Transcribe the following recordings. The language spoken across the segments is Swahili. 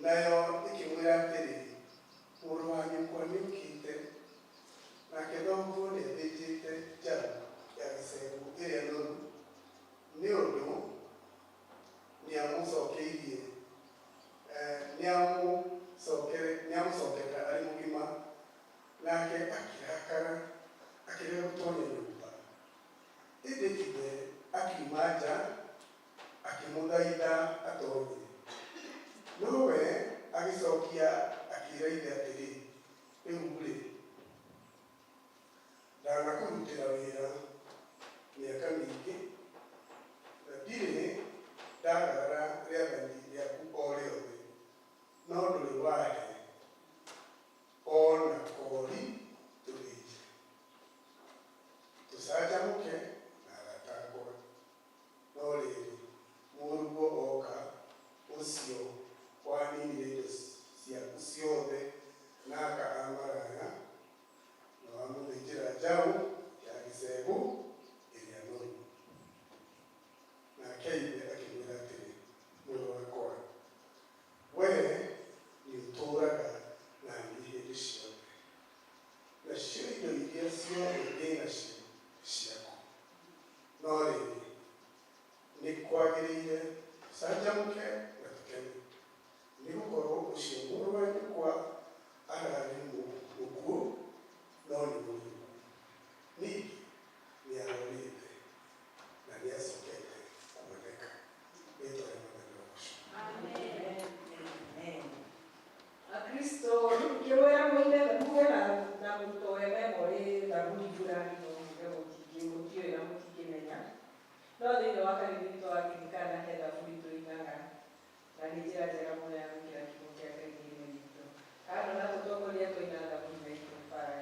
nayo ikimwira atiri kwa nyukite na kidogo ni dijite jabu ya kisebu ile nuru ni odo ni amusokerie ni amusokera ari mugima nake akirakara akire gutonya nyumba idekide akimaja akimuthaitha atonye nowe agicokia akiraitha atiri riu ndanakurutira wira miaka mingi na ndirĩ ndagarara rĩathani rĩaku o rĩothe no ndũrĩ wahe ona kori tũthĩnje tũcanjamũke na agatangwa no rĩrĩ mũruo oka ũcio waninire indo ciaku ciothe na akamaraya na wamũthĩnjĩra njaũ ya gĩcegũ ĩrĩa noru nake ithe akĩmwĩra atĩrĩ mũrũ wakwa wee nĩũtũũraga na niĩ hĩndĩ ciothe nacio indo iria ciothe ndĩ nacio ciaku no rĩrĩ nĩ kwagĩrĩire tũcanjamũke na tũkene nĩgũkorwo ũcio mũrũ wa nyũkwa ararĩ mũkuũ no nĩ mũriũ ningĩ nĩarorĩte na nĩacokete kuoneka rĩtwa rĩa Mwathani wa Goco. Akristo kiwera mwile kuwera na mutowe mori na kujura no ngego kikimutio na mukikimenya no thĩinĩ wa kanitha wakirikana hena bũrito inaga na njĩra njega mũno ya gwĩkĩra kiugo kĩa Ngai thĩinĩ witũ kana na gũtongoria tũinanga mũthenya witũ bara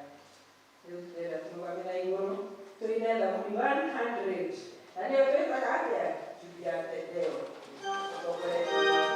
rĩu twenda tũrũgame na igũrũ tũine thamuri 100 na nĩyo twĩtaga atĩa Julia Tedeo tũtongoria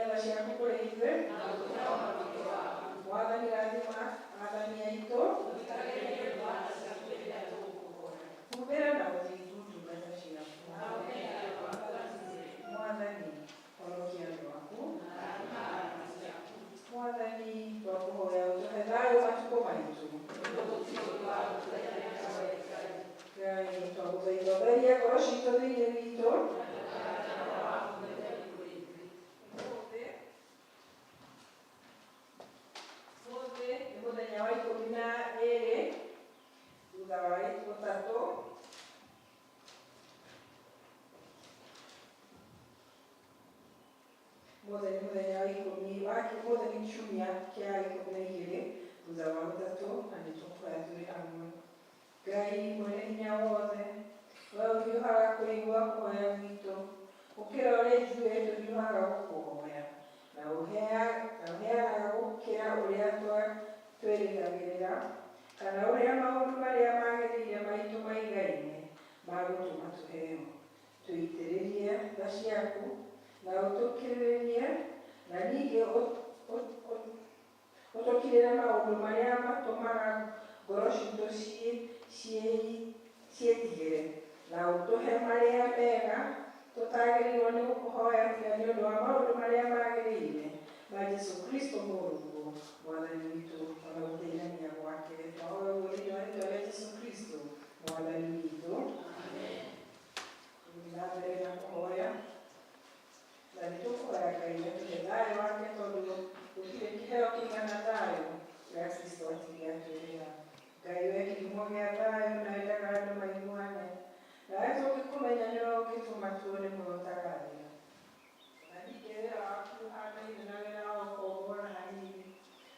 tha ciaku kũrĩ ithuĩ Mwathani rathima athani aitũ humbĩra na ũthingu ndungata ciaku Mwathani honokia andũ aku Mwathani twakũhoya ũtũhe thayũ matukũ maitũ Ngai twagũthaitha ũtherie ngoro citũ thĩinĩ witũ ũmũthĩ nĩ mũthenya wa 12 thutha wa 3 Mothe nĩ mũthenya wa 10 mothe nĩ kiumia kĩa 12 thutha wa 3 na nĩ tũkũhoya tũrĩ hamwe Ngai mwene hinya wothe we ũhiũhaga kũigua kũhoya gwitũ gũkĩra ũrĩa ithuĩ tũhiũhaga gũkũhoya na ũheanaga gũkĩra ũrĩa twĩrĩgagĩrĩra kana ũrĩa maũndũ marĩa magĩrĩire maitũ maigaine magũtũma tũheo twĩitĩrĩrie tha ciaku na ũtũkirĩrĩrie na ningĩ ũtũkirĩre maũndũ marĩa matũmaga ngoro citũ ciĩtigĩre na ũtũhe marĩa mega tũtagĩrĩirwo nĩ gũkũhoya tiga nĩ ũndũ wa maũndũ marĩa magĩrĩire ma Jesũ Kristo Mũrungu Mwathani witũ ona gũteithania gwake twahoya ũguo thĩinĩ wa rĩĩtwa rĩa Jesũ Kristo Mwathani witũ na mbere na kũhoya na nĩ tũkũhoya Ngai atũhe thayũ wake tondũ gũtirĩ kĩheo kĩigana thayũ gĩa Kristo atigĩatwĩrĩra Ngai we kĩhumo gĩa thayũ na endaga andũ maiguane nawe tũngĩkũmenya nĩwe ũngĩtũma tuone muoyo ũtagathira na ningĩ wĩra waku ũhanaine na wĩra wa gũkombora hanini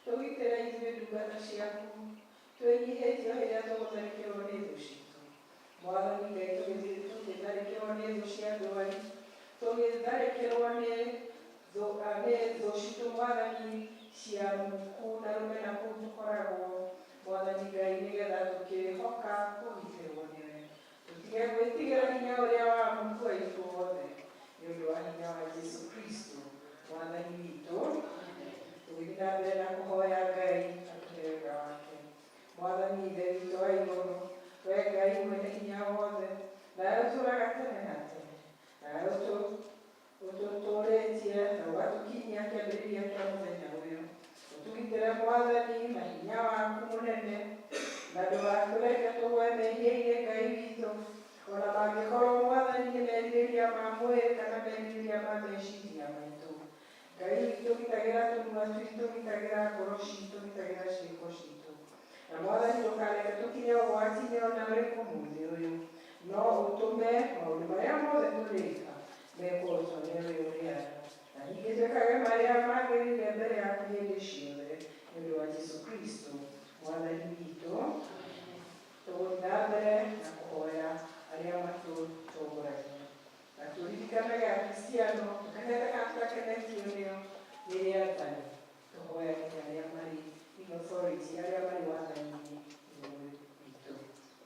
tũgitĩre ithuĩ ndungata ciaku twĩnyihĩtio rĩrĩa tũgũtharĩkĩrwo nĩ thũ citũ Mwathani Ngai tũgĩtharĩkĩrwo nĩ thũ cia ndwari tũgĩtharĩkĩrwo nĩ thũ citũ Mwathani cia muku na rũmena kũu tũkoragwo Mwathani Ngai nĩgetha tũkĩhoka kũgitĩrwo nĩwe tũtige gwĩtigĩra hinya ũrĩa wa Mungu witũ wothe nĩ ũndũ wa hinya wa Jesũ Kristo Mwathani witũ tũgĩthiĩ na mbere na kũhoya Ngai atũhe wega wake Mwathani Ithe witũ wa igũrũ we Ngai mwene hinya wothe nawe ũtũũraga tene na tene nawe ũtũtũrĩtie na ũgatũkinyia kĩambĩrĩria kĩa mũthenya ũyũ ũtũgitĩre Mwathani na hinya waku mũnene na ndũgatũreke tũgwe mehia-inĩ Ngai witũ ona mangĩkorwo Mwathani nĩ merirĩria ma mwĩrĩ kana merirĩria ma meciria maitũ Ngai witũ gitagĩra tũnua twitũ gitagĩra ngoro citũ gitagĩra ciĩko citũ na Mwathani ndũkareke tũkinye ũgwati-inĩ ona ũrĩkũ mũthĩ ũyũ no ũtũme maũndũ marĩa mothe tũrĩka mekwo ũtonere we ũrĩ andũ na ningĩ twĩkage marĩa magĩrĩire mbere yaku hĩndĩ ciothe nĩ ũndũ wa Jesũ Kristo Mwathani witũ tũgũthiĩ na mbere na kũhoya arĩa matũtongoragia na tũririkanaga Akristiano tũkenete kana tũtakenetio nĩo rĩrĩa athani tũhoya nginya arĩa marĩ in authority arĩa marĩ wathani-inĩ igũrũ witũ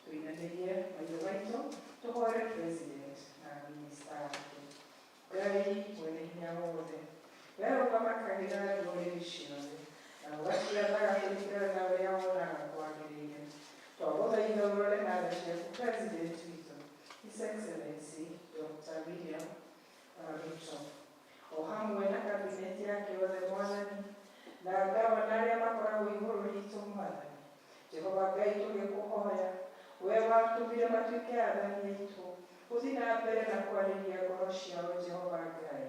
tũinamĩrie maitho maitũ tũhoere president na minister wake Ngai mwene hinya wothe we ũkamakagĩra ndũrĩrĩ ciothe na ũgaciathaga kũringana na ũrĩa wonaga kwagĩrĩire twagũthaitha ũrore na tha ciaku president witũ His Excellency Dr. William Ruto o hamwe na kabineti yake yothe Mwathani na ngavana arĩa makoragwo igũrũ ritũ Mwathani Jehova Ngai tũgĩkũhoya we watũmire matuĩke athani aitũ ũthiĩ na mbere na kwarĩria ngoro ciao Jehova Ngai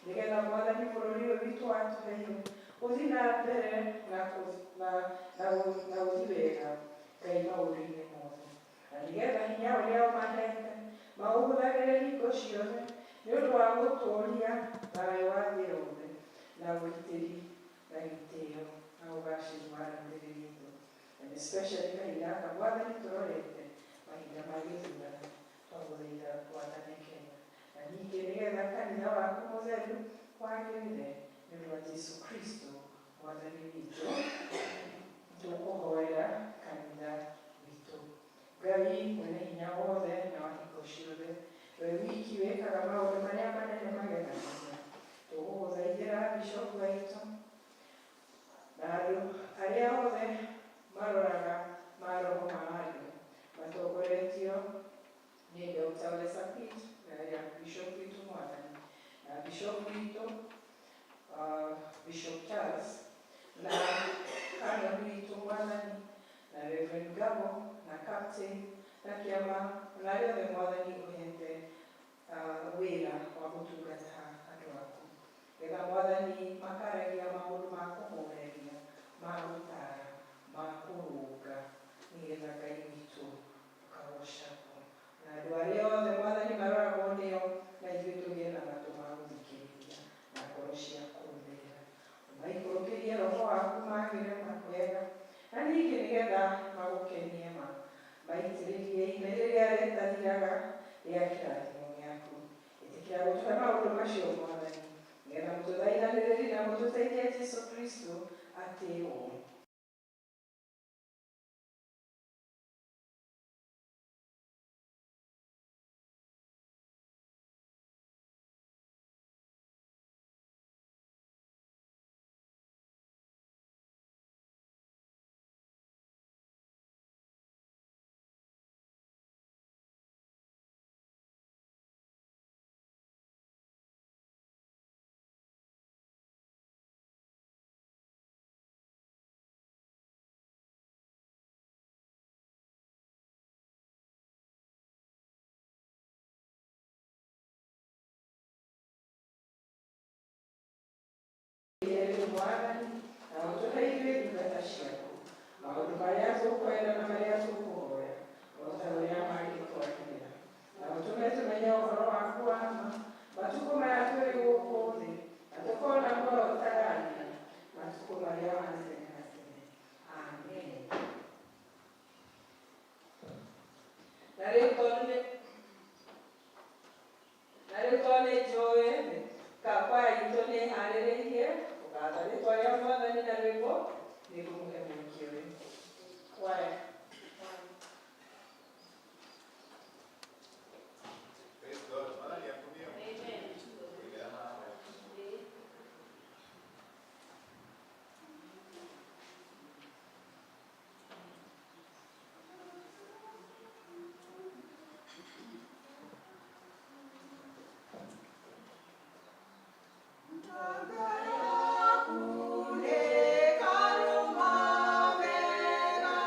nĩgetha Mwathani bũrũri ũyũ witũ watũheire ũthiĩ na mbere na gũthiĩ wega Ngai maũndũ-inĩ mothe na nĩgetha hinya ũrĩa ũmahete maũhũthagĩre hingo ciothe nĩ ũndũ wa gũtũũria thayũ wa thĩ yothe na ũgitĩri na gĩtĩo na ũgacĩru wa rũrĩrĩ rwitũ and especially kahinda gaka Mwathani tũrorete mahinda ma gĩthurano twagũthaitha wathane Kenya na ningĩ nĩgetha kanitha waku mũtheru wagĩrĩre nĩ ũndũ wa Jesũ Kristo Mwathani witũ tũkũhoera kanitha witũ Ngai mwene hinya wothe na wa hingo ciothe we wiki wĩkaga maũndũ marĩa manene magegania tũgũgũthaithĩra bishopu waitu na andũ arĩa othe maroraga maroho maarĩ matongoretio nĩ Dr. Ole Sapit na Bishop witũ Mwathani na Bishop witũ Bishop Charles na Canon witũ Mwathani na Reverend Gabo na Captain na kĩama na arĩa othe Mwathani ũhete wĩra wa gũtungata andũ aku. Getha Mwathani makaragia maũndũ ma kũmũreria, ma gũtara, ma kũrũnga, nĩgetha Ngai witũ ũkagocagwo. Na andũ arĩa othe Mwathani maroragwo nĩo na ithuĩ tũgĩe na matũ ma gũthikĩrĩria na ngoro cia kũrũmĩrĩra. Maikũrũkĩrie roho waku magĩre makwega na ningĩ nĩgetha magũkenie maitĩrĩrie ime rĩrĩa rĩtathiraga rĩa kĩrathimo gĩaku. Ĩtĩkĩra gũtũhe maũndũ macio Mwathani, nĩgetha mũtũthaithanĩrĩrie na mũtũteithie Jesũ Kristo atĩĩo. Mwathani na ũtũheithie ndungata ciaku maũndũ marĩa tũkwenda na marĩa tũkũhoya o ta ũrĩa mangĩtwagĩrĩra, na ũtũme tũmenye ũhoro waku wa ma matukũ maya tũrĩ gũkũ thĩ, na tũkona muoyo ũtagania matukũ marĩa ma tene na tene. Amen. Na rĩu tondũ nĩ njũĩ kwaya itũ nĩ harĩrĩirie kũgatha rĩtwa rĩa Mwathani na rwĩmbo nĩ ngũmũhe mũikia ũyũ. Kwaya. Praise God. Mwathani akumie. Amen. Kule karuma vera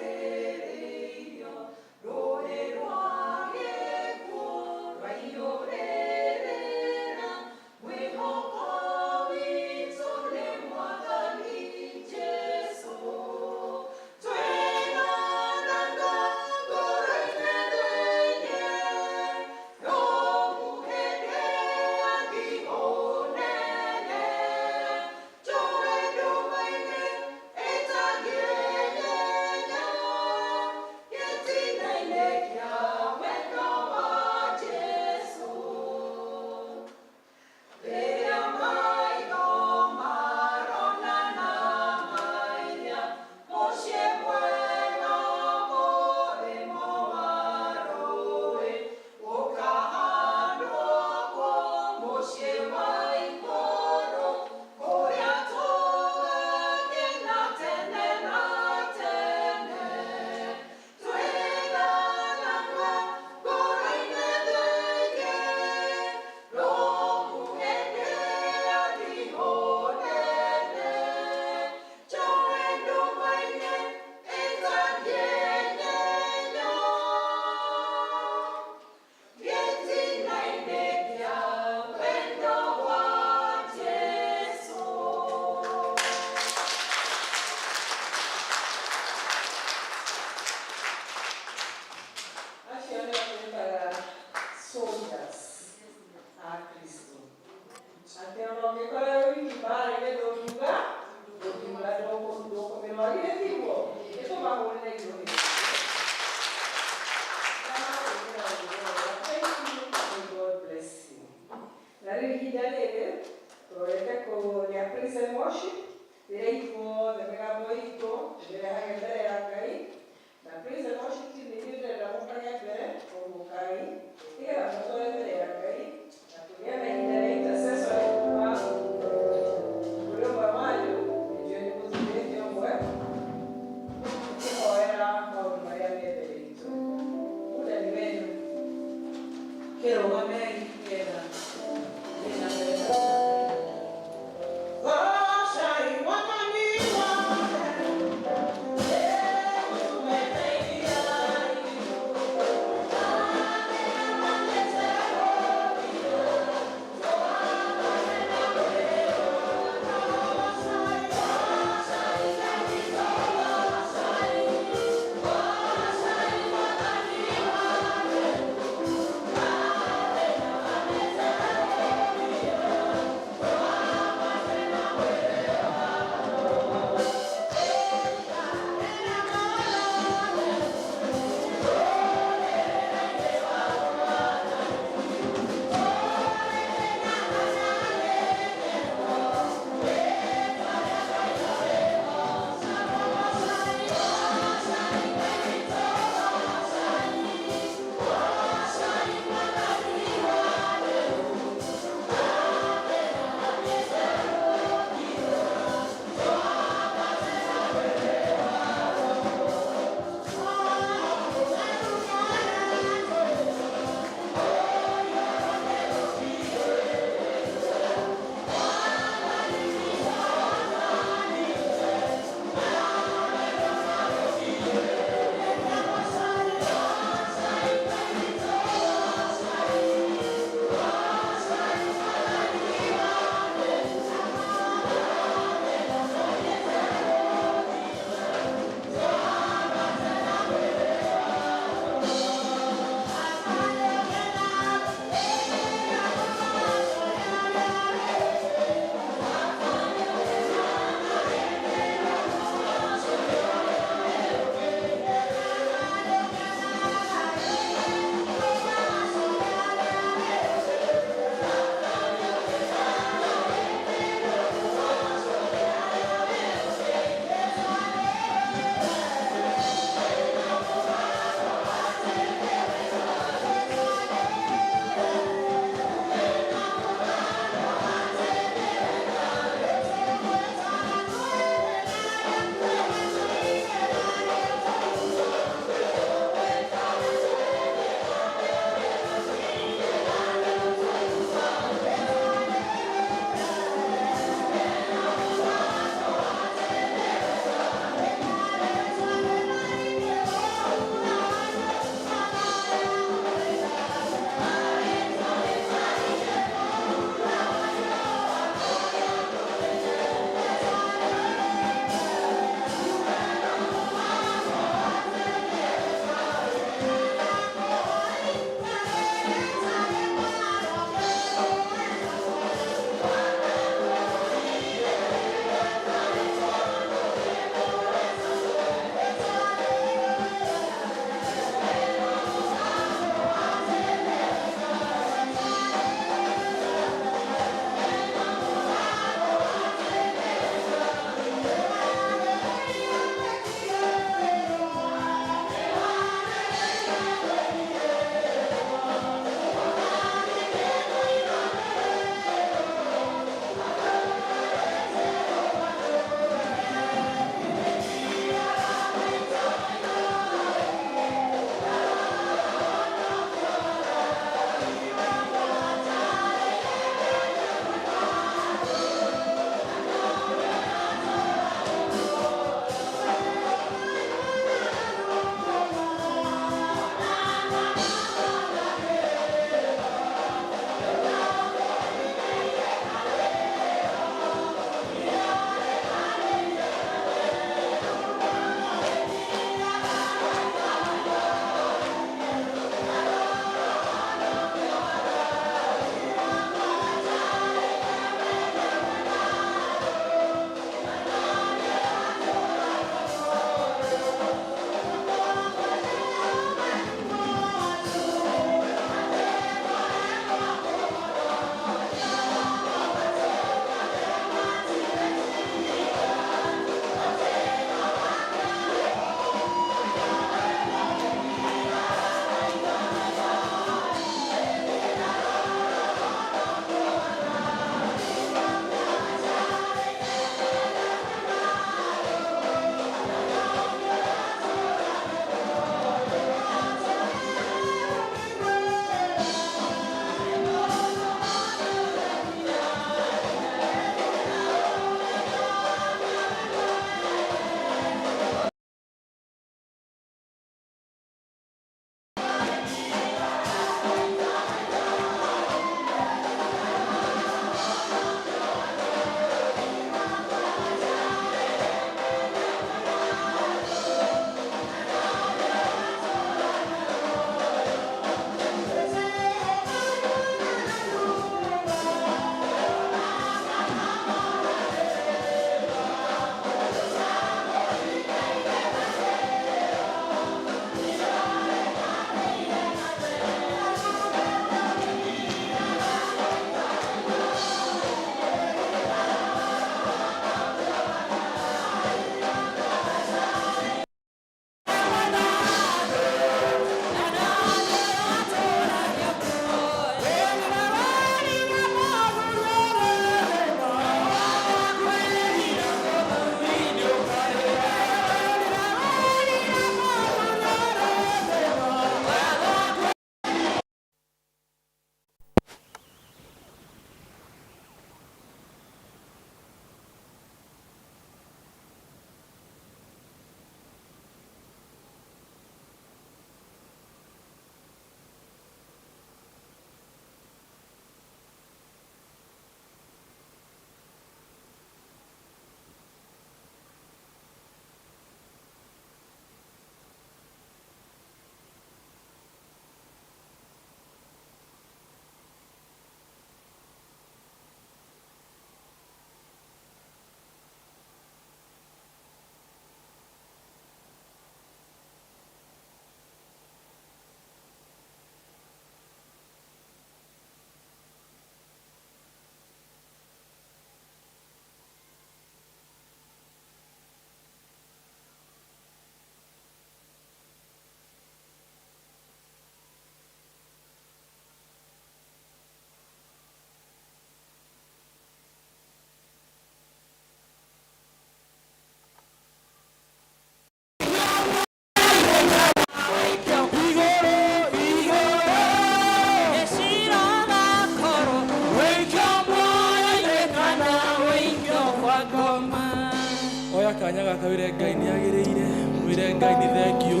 gakawire Ngai nĩ agĩrĩire mwĩre Ngai nĩ thengiũ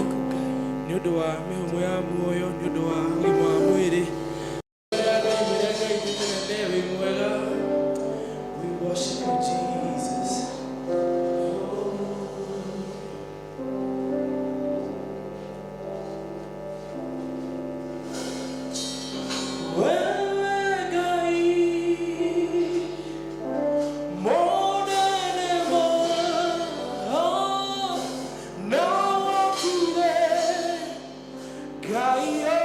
nĩ ũndũ wa mĩhũmũ ya muoyo nĩ ũndũ wa ũgima wa mwĩrĩ mwĩre Ngai nĩ mũnene wĩ mwega. We worship you, Jesus. Gaio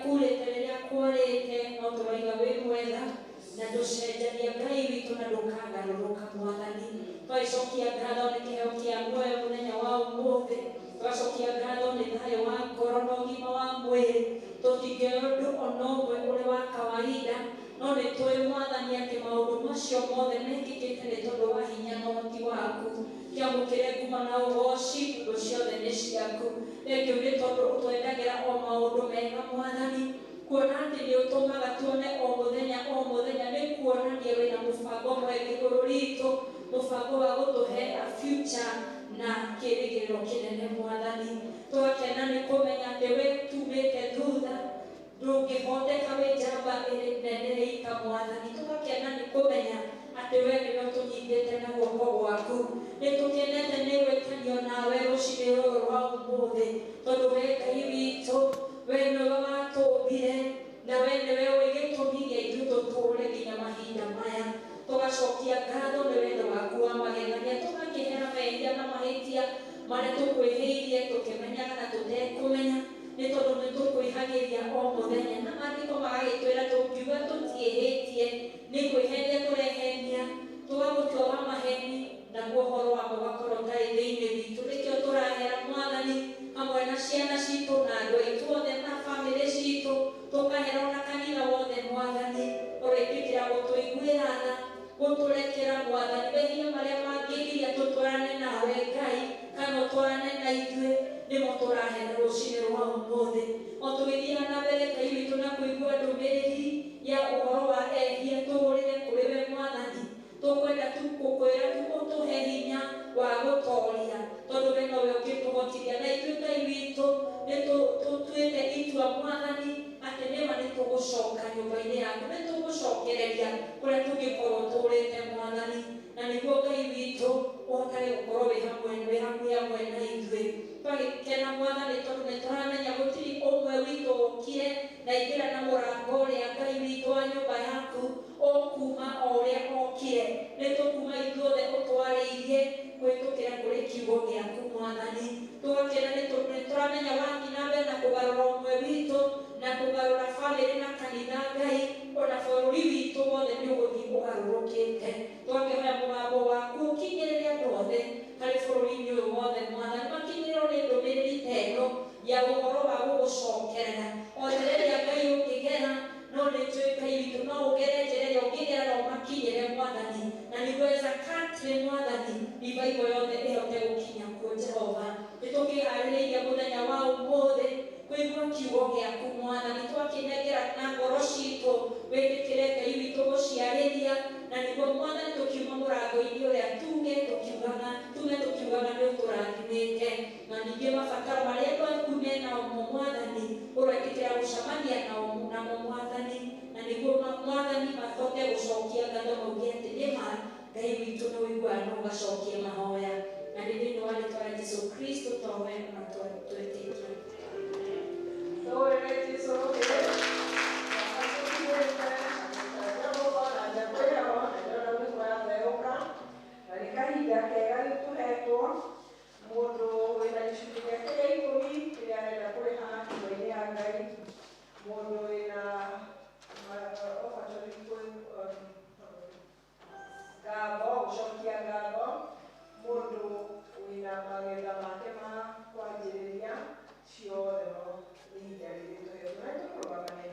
kurĩte rĩrĩa kwarĩte no tũraiga wĩ mwega na ndũcenjagia Ngai witũ na ndũkagarũrũka Mwathani. Twacokia ngatho nĩ kĩheo kĩa muoyo mũthenya wa ũmũthĩ. Twacokia ngatho nĩ thayũ wa ngoro na ũgima wa mwĩrĩ. Tũtingĩoya ũndũ ona ũmwe ũrĩ wa kawaida, no nĩ tũĩ Mwathani atĩ maũndũ macio mothe mekĩkĩte nĩ tondũ wa hinya na ũhoti waku. Kĩamũkĩre nguma na ũgooci, indo ciothe nĩ ciaku. Thengiũ nĩ tondũ ũtwendagĩra o maũndũ mega Mwathani, kuona atĩ nĩ ũtũmaga tuone o mũthenya nĩ kuonania wĩna mũbango mwega igũrũ ritũ, mũbango wa gũtũhe a future na kĩĩrĩgĩrĩro kĩnene Mwathani. Twakena nĩ kũmenya atĩ we tumĩte thutha ndũngĩhoteka wĩ njamba ĩrĩ nene ika Mwathani. Twakena nĩ kũmenya atĩ we nĩwe ũtũnyitĩte na guoko gwaku. Nĩ tũkenete nĩ gwĩtanio nawe rũciinĩ rũrũ rwa ũmũthĩ, tondũ we Ngai witũ we nĩwe watũmbire na we nĩwe ũĩ gĩtũmi gĩa ithuĩ tũtũũre nginya mahinda maya. Tũgacokia ngatho nĩ wendo waku wa magegania, tũgakĩhera mehia na mahĩtia marĩa tũkwĩhĩirie tũkĩmenyaga na tũtekũmenya, nĩ tondũ nĩ tũkwĩhagĩria o mũthenya. Na maandĩko magagĩtwĩra tũngiuga tũtiĩhĩtie nĩ kwĩhenia tũrehenia, tũgagũtua wa maheni naguo ũhoro wamo ũgakorwo ũtarĩ thĩinĩ witũ. Nĩkĩo tũrahera Mwathani hamwe na ciana citũ na andũ aitũ othe na bamĩrĩ citũ, tũkahera ona kanitha wothe Mwathani, ũrĩkĩkĩra gũtũiguĩra tha, gũtũrekera Mwathani mehia marĩa mangĩgiria tũtwarane nawe Ngai kana ũtwarane na ithuĩ, nĩmo tũrahera rũciinĩ rwa ũmũthĩ. O tũgĩthiaga na mbere Ngai witũ na kũigua ndũmĩrĩri ya ũhoro wa ehia tũũrĩre kũrĩ we Mwathani, tũkwenda tu gũkwĩra tu ũtũhe hinya wa gũtooria, tondũ we nowe ũngĩtũhotithia. Na ithuĩ Ngai witũ nĩ tũtuĩte itua Mwathani atĩ nĩma nĩ tũgũcoka nyũmba-inĩ yaku, nĩ tũgũcokereria kũrĩa tũngĩkorwo tũũrĩte Mwathani. Na nĩguo Ngai witũ ũhotage gũkorwo wĩ hakuhĩ hamwe na ithuĩ. Twagĩkena Mwathani tondũ nĩ tũramenya gũtirĩ ũmwe witũ ũkire na ingĩra na mũrango ũrĩa Ngai witũ wa nyũmba yaku ũkuuma o ũrĩa okire. Nĩ tũkuuma ithuothe ũtwarĩirie kwĩtũkĩra kũrĩ kiugo gĩaku Mwathani. Tũgakena nĩ tondũ nĩ tũramenya wathiĩ na mbere na kũgarũra ũmwe witũ na kũgarũra bamĩrĩ na kanitha Ngai, ona bũrũri witũ wothe nĩ ũgũthiĩ ũgarũrũkĩte. Twakĩhoya mũgambo waku ũkinyĩrĩre andũ othe harĩ bũrũri-inĩ ũyũ wothe Mwathani, makinyĩrĩrwo nĩ ndũmĩrĩri ta ĩno ya ũhoro wa gũgũcokerera. O njĩra ĩrĩa Ngai ũngĩgera, no nĩ njũĩ Ngai witũ no ũgere njĩra ĩrĩa ũngĩgera na ũmakinyĩre Mwathani, na nĩguo Zakatri Mwathani revival yothe ĩhote gũkinya kuo Jehova. Nĩ tũkĩharĩrĩirie mũthenya wa ũmũthĩ kwĩgua kiugo gĩaku Mwathani, twakĩnengera na ngoro citũ wĩtĩkĩre Ngai witũ gũciarĩria, na nĩguo Mwathani tũkiuma mũrango-inĩ ũrĩa tuge tũkiugaga nĩ ũtũrathimĩte. Na ningĩ mabataro marĩa andũ aku menamo Mwathani ũroĩtĩkĩra gũcemania namo Mwathani, na nĩguo Mwathani mahote gũcokia ngatho mauge atĩ nĩma Ngai witũ nĩ ũiguaga na ũgacokia mahoya. Na nĩ thĩinĩ wa rĩĩtwa rĩa Jesũ Kristo twahoya na twĩtĩkia. Mũndũ wĩna gĩcunjĩ gĩake gĩa ikũmi kĩrĩa arenda kũrĩha nyũmba-inĩ ya Ngai, mũndũ wĩna ngatho, gũcokia ngatho, mũndũ wĩna magetha make ma kwanjĩrĩria, ciothe no ihinda rĩrĩ tũhetwo. Na nĩtũkũrũgamania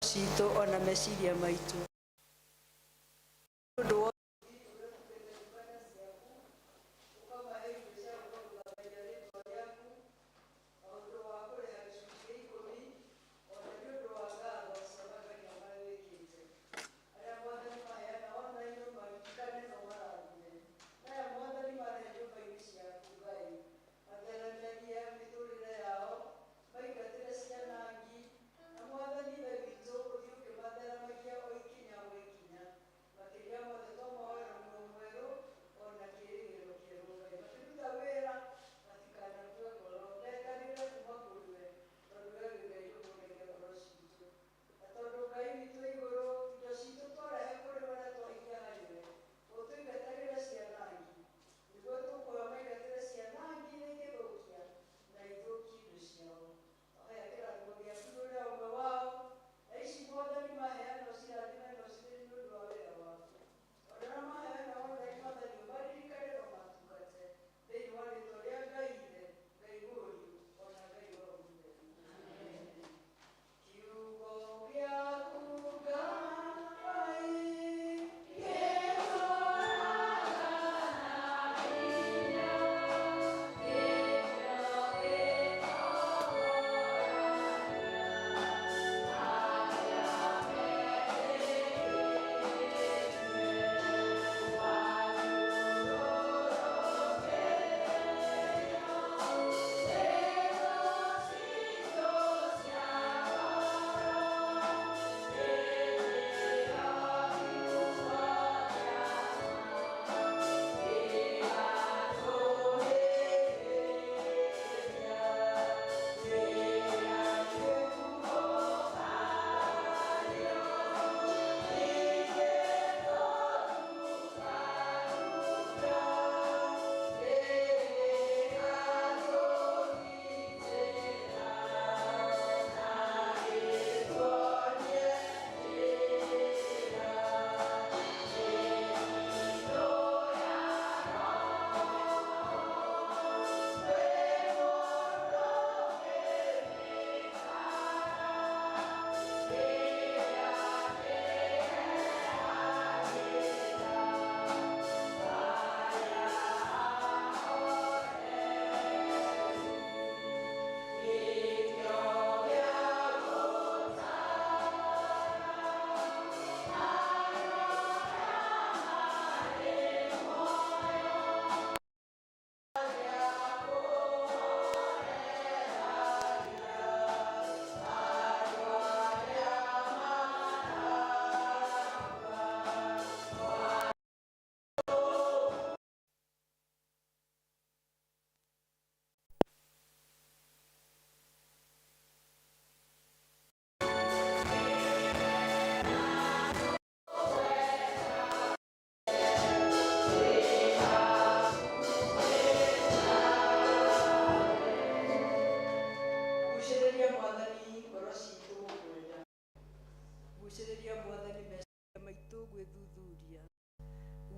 citũ ona meciria maitũ. Ũndũ wa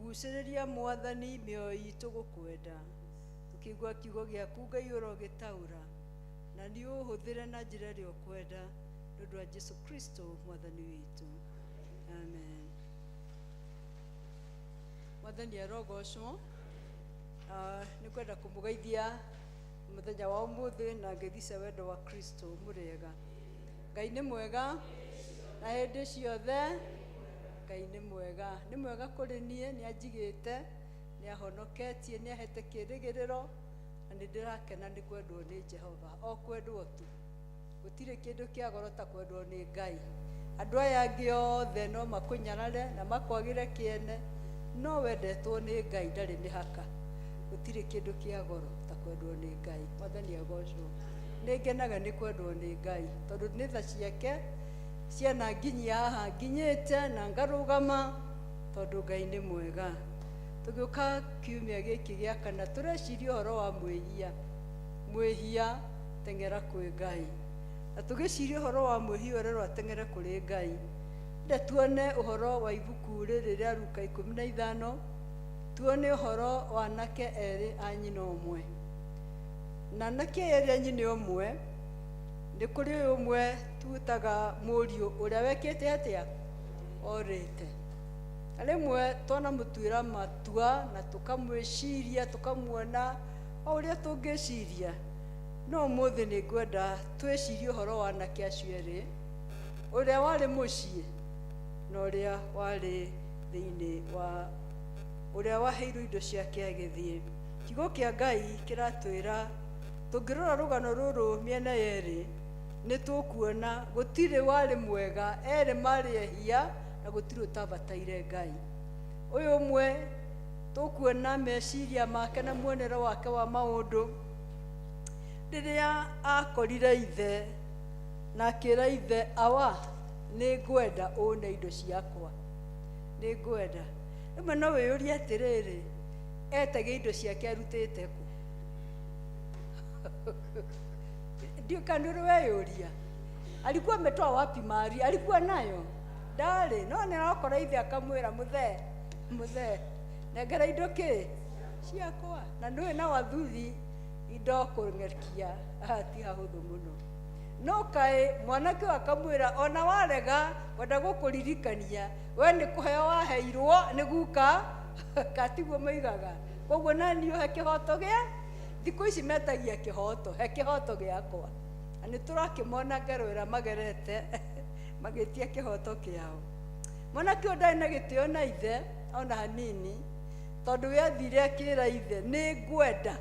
gucĩrĩria Mwathani mĩoyo itũ gũkwenda. Tukigwa kiugo gĩaku Ngai ũrogĩtaũra na nĩ ũhũthĩre na njĩra ĩrĩa ũkwenda nĩ ũndũ wa Jesu Kristo Mwathani witũ. Amen. Mwathani arogocwo. Nĩ kwenda kũmũgeithia mũthenya wa ũmũthĩ na ngĩthica wendo wa Kristo mũrĩega. Ngai nĩ mwega na hĩndĩ ciothe. Ngai nĩ mwega. Nĩ mwega kũrĩ niĩ, nĩ anjigĩte, nĩ ahonoketie, nĩ ahete kĩĩrĩgĩrĩro na nĩ ndĩrakena nĩ kwendwo nĩ Jehova. O kwendwo tu. Gũtirĩ kĩndũ kĩa goro ta kwendwo nĩ Ngai. Andũ aya angĩ othe no makũnyarare na makwagĩre kĩene, no wendetwo nĩ Ngai ndarĩ mĩhaka. Gũtirĩ kĩndũ kĩa goro ta kwendwo nĩ Ngai. Mwathani agocwo. Nĩ ngenaga nĩ kwendwo nĩ Ngai tondũ nĩ tha ciake ciana nginyia haha nginyĩte na ngarũgama tondũ Ngai nĩ mwega. Tũgĩũka kiumia gĩkĩ gĩa kana tũreciria ũhoro wa mwĩhia teng'era kwĩ Ngai, na tũgĩciria ũhoro wa mwĩhia ũrĩa ateng'ere kũrĩ Ngai. Nde tuone ũhoro wa ibuku rĩrĩ rĩa Luka 15, tuone ũhoro wa anake erĩ a nyina ũmwe. Na anake erĩ a nyina ũmwe, nĩ kũrĩ ũyũ ũmwe tũbutaga mũriũ ũrĩa wekĩte atĩa orĩte. Rĩmwe twanamũtuĩra matua na tũkamwĩciria tũkamuona o ũrĩa tũngĩciria. No ũmũthĩ nĩ ngwenda twĩcirie ũhoro wa anake acio erĩ, ũrĩa warĩ mũciĩ na ũrĩa warĩ thĩinĩ wa ũrĩa waheirwo indo ciake agĩthiĩ. Kiugo kĩa Ngai kĩratwĩra tũngĩrora rũgano rũrũ mĩena yerĩ nĩ tũkuona gũtirĩ warĩ mwega, erĩ marĩ ehia na gũtirĩ ũtabataire Ngai. Ũyũ ũmwe tũkuona meciria make na muonero wake wa maũndũ rĩrĩa akorire ithe na akĩra ithe, awa nĩ ngwenda ũne indo ciakwa, nĩ ngwenda. Rĩmwe no wĩyũrie atĩrĩrĩ, etege indo ciake arutĩte kũ? Ndio kanuru weyũria, alikuwa ametoa wapi mali? Alikuwa nayo ndari, no nĩarakora ithe akamwĩra mũthee nengera indo kĩ ciakwa. Na ndũĩ na wathuthi indo kũng'ekia ti hahũthũ mũno. No kaĩ mwanake akamwĩra ona warega wenda gũkũririkania we nĩ kũheo waheirwo nĩ guka katiguo maigaga. Koguo nani he kĩhoto gĩa thikũ ici metagia kĩhoto, he kĩhoto gĩakwa. Na nĩ tũrakĩmona ngerwĩra magerete magĩtia kĩhoto kĩao. Mwanake ũyũ ndarĩ na gĩtĩo na ithe ona hanini, tondũ we athire akĩra ithe nĩ ngwenda.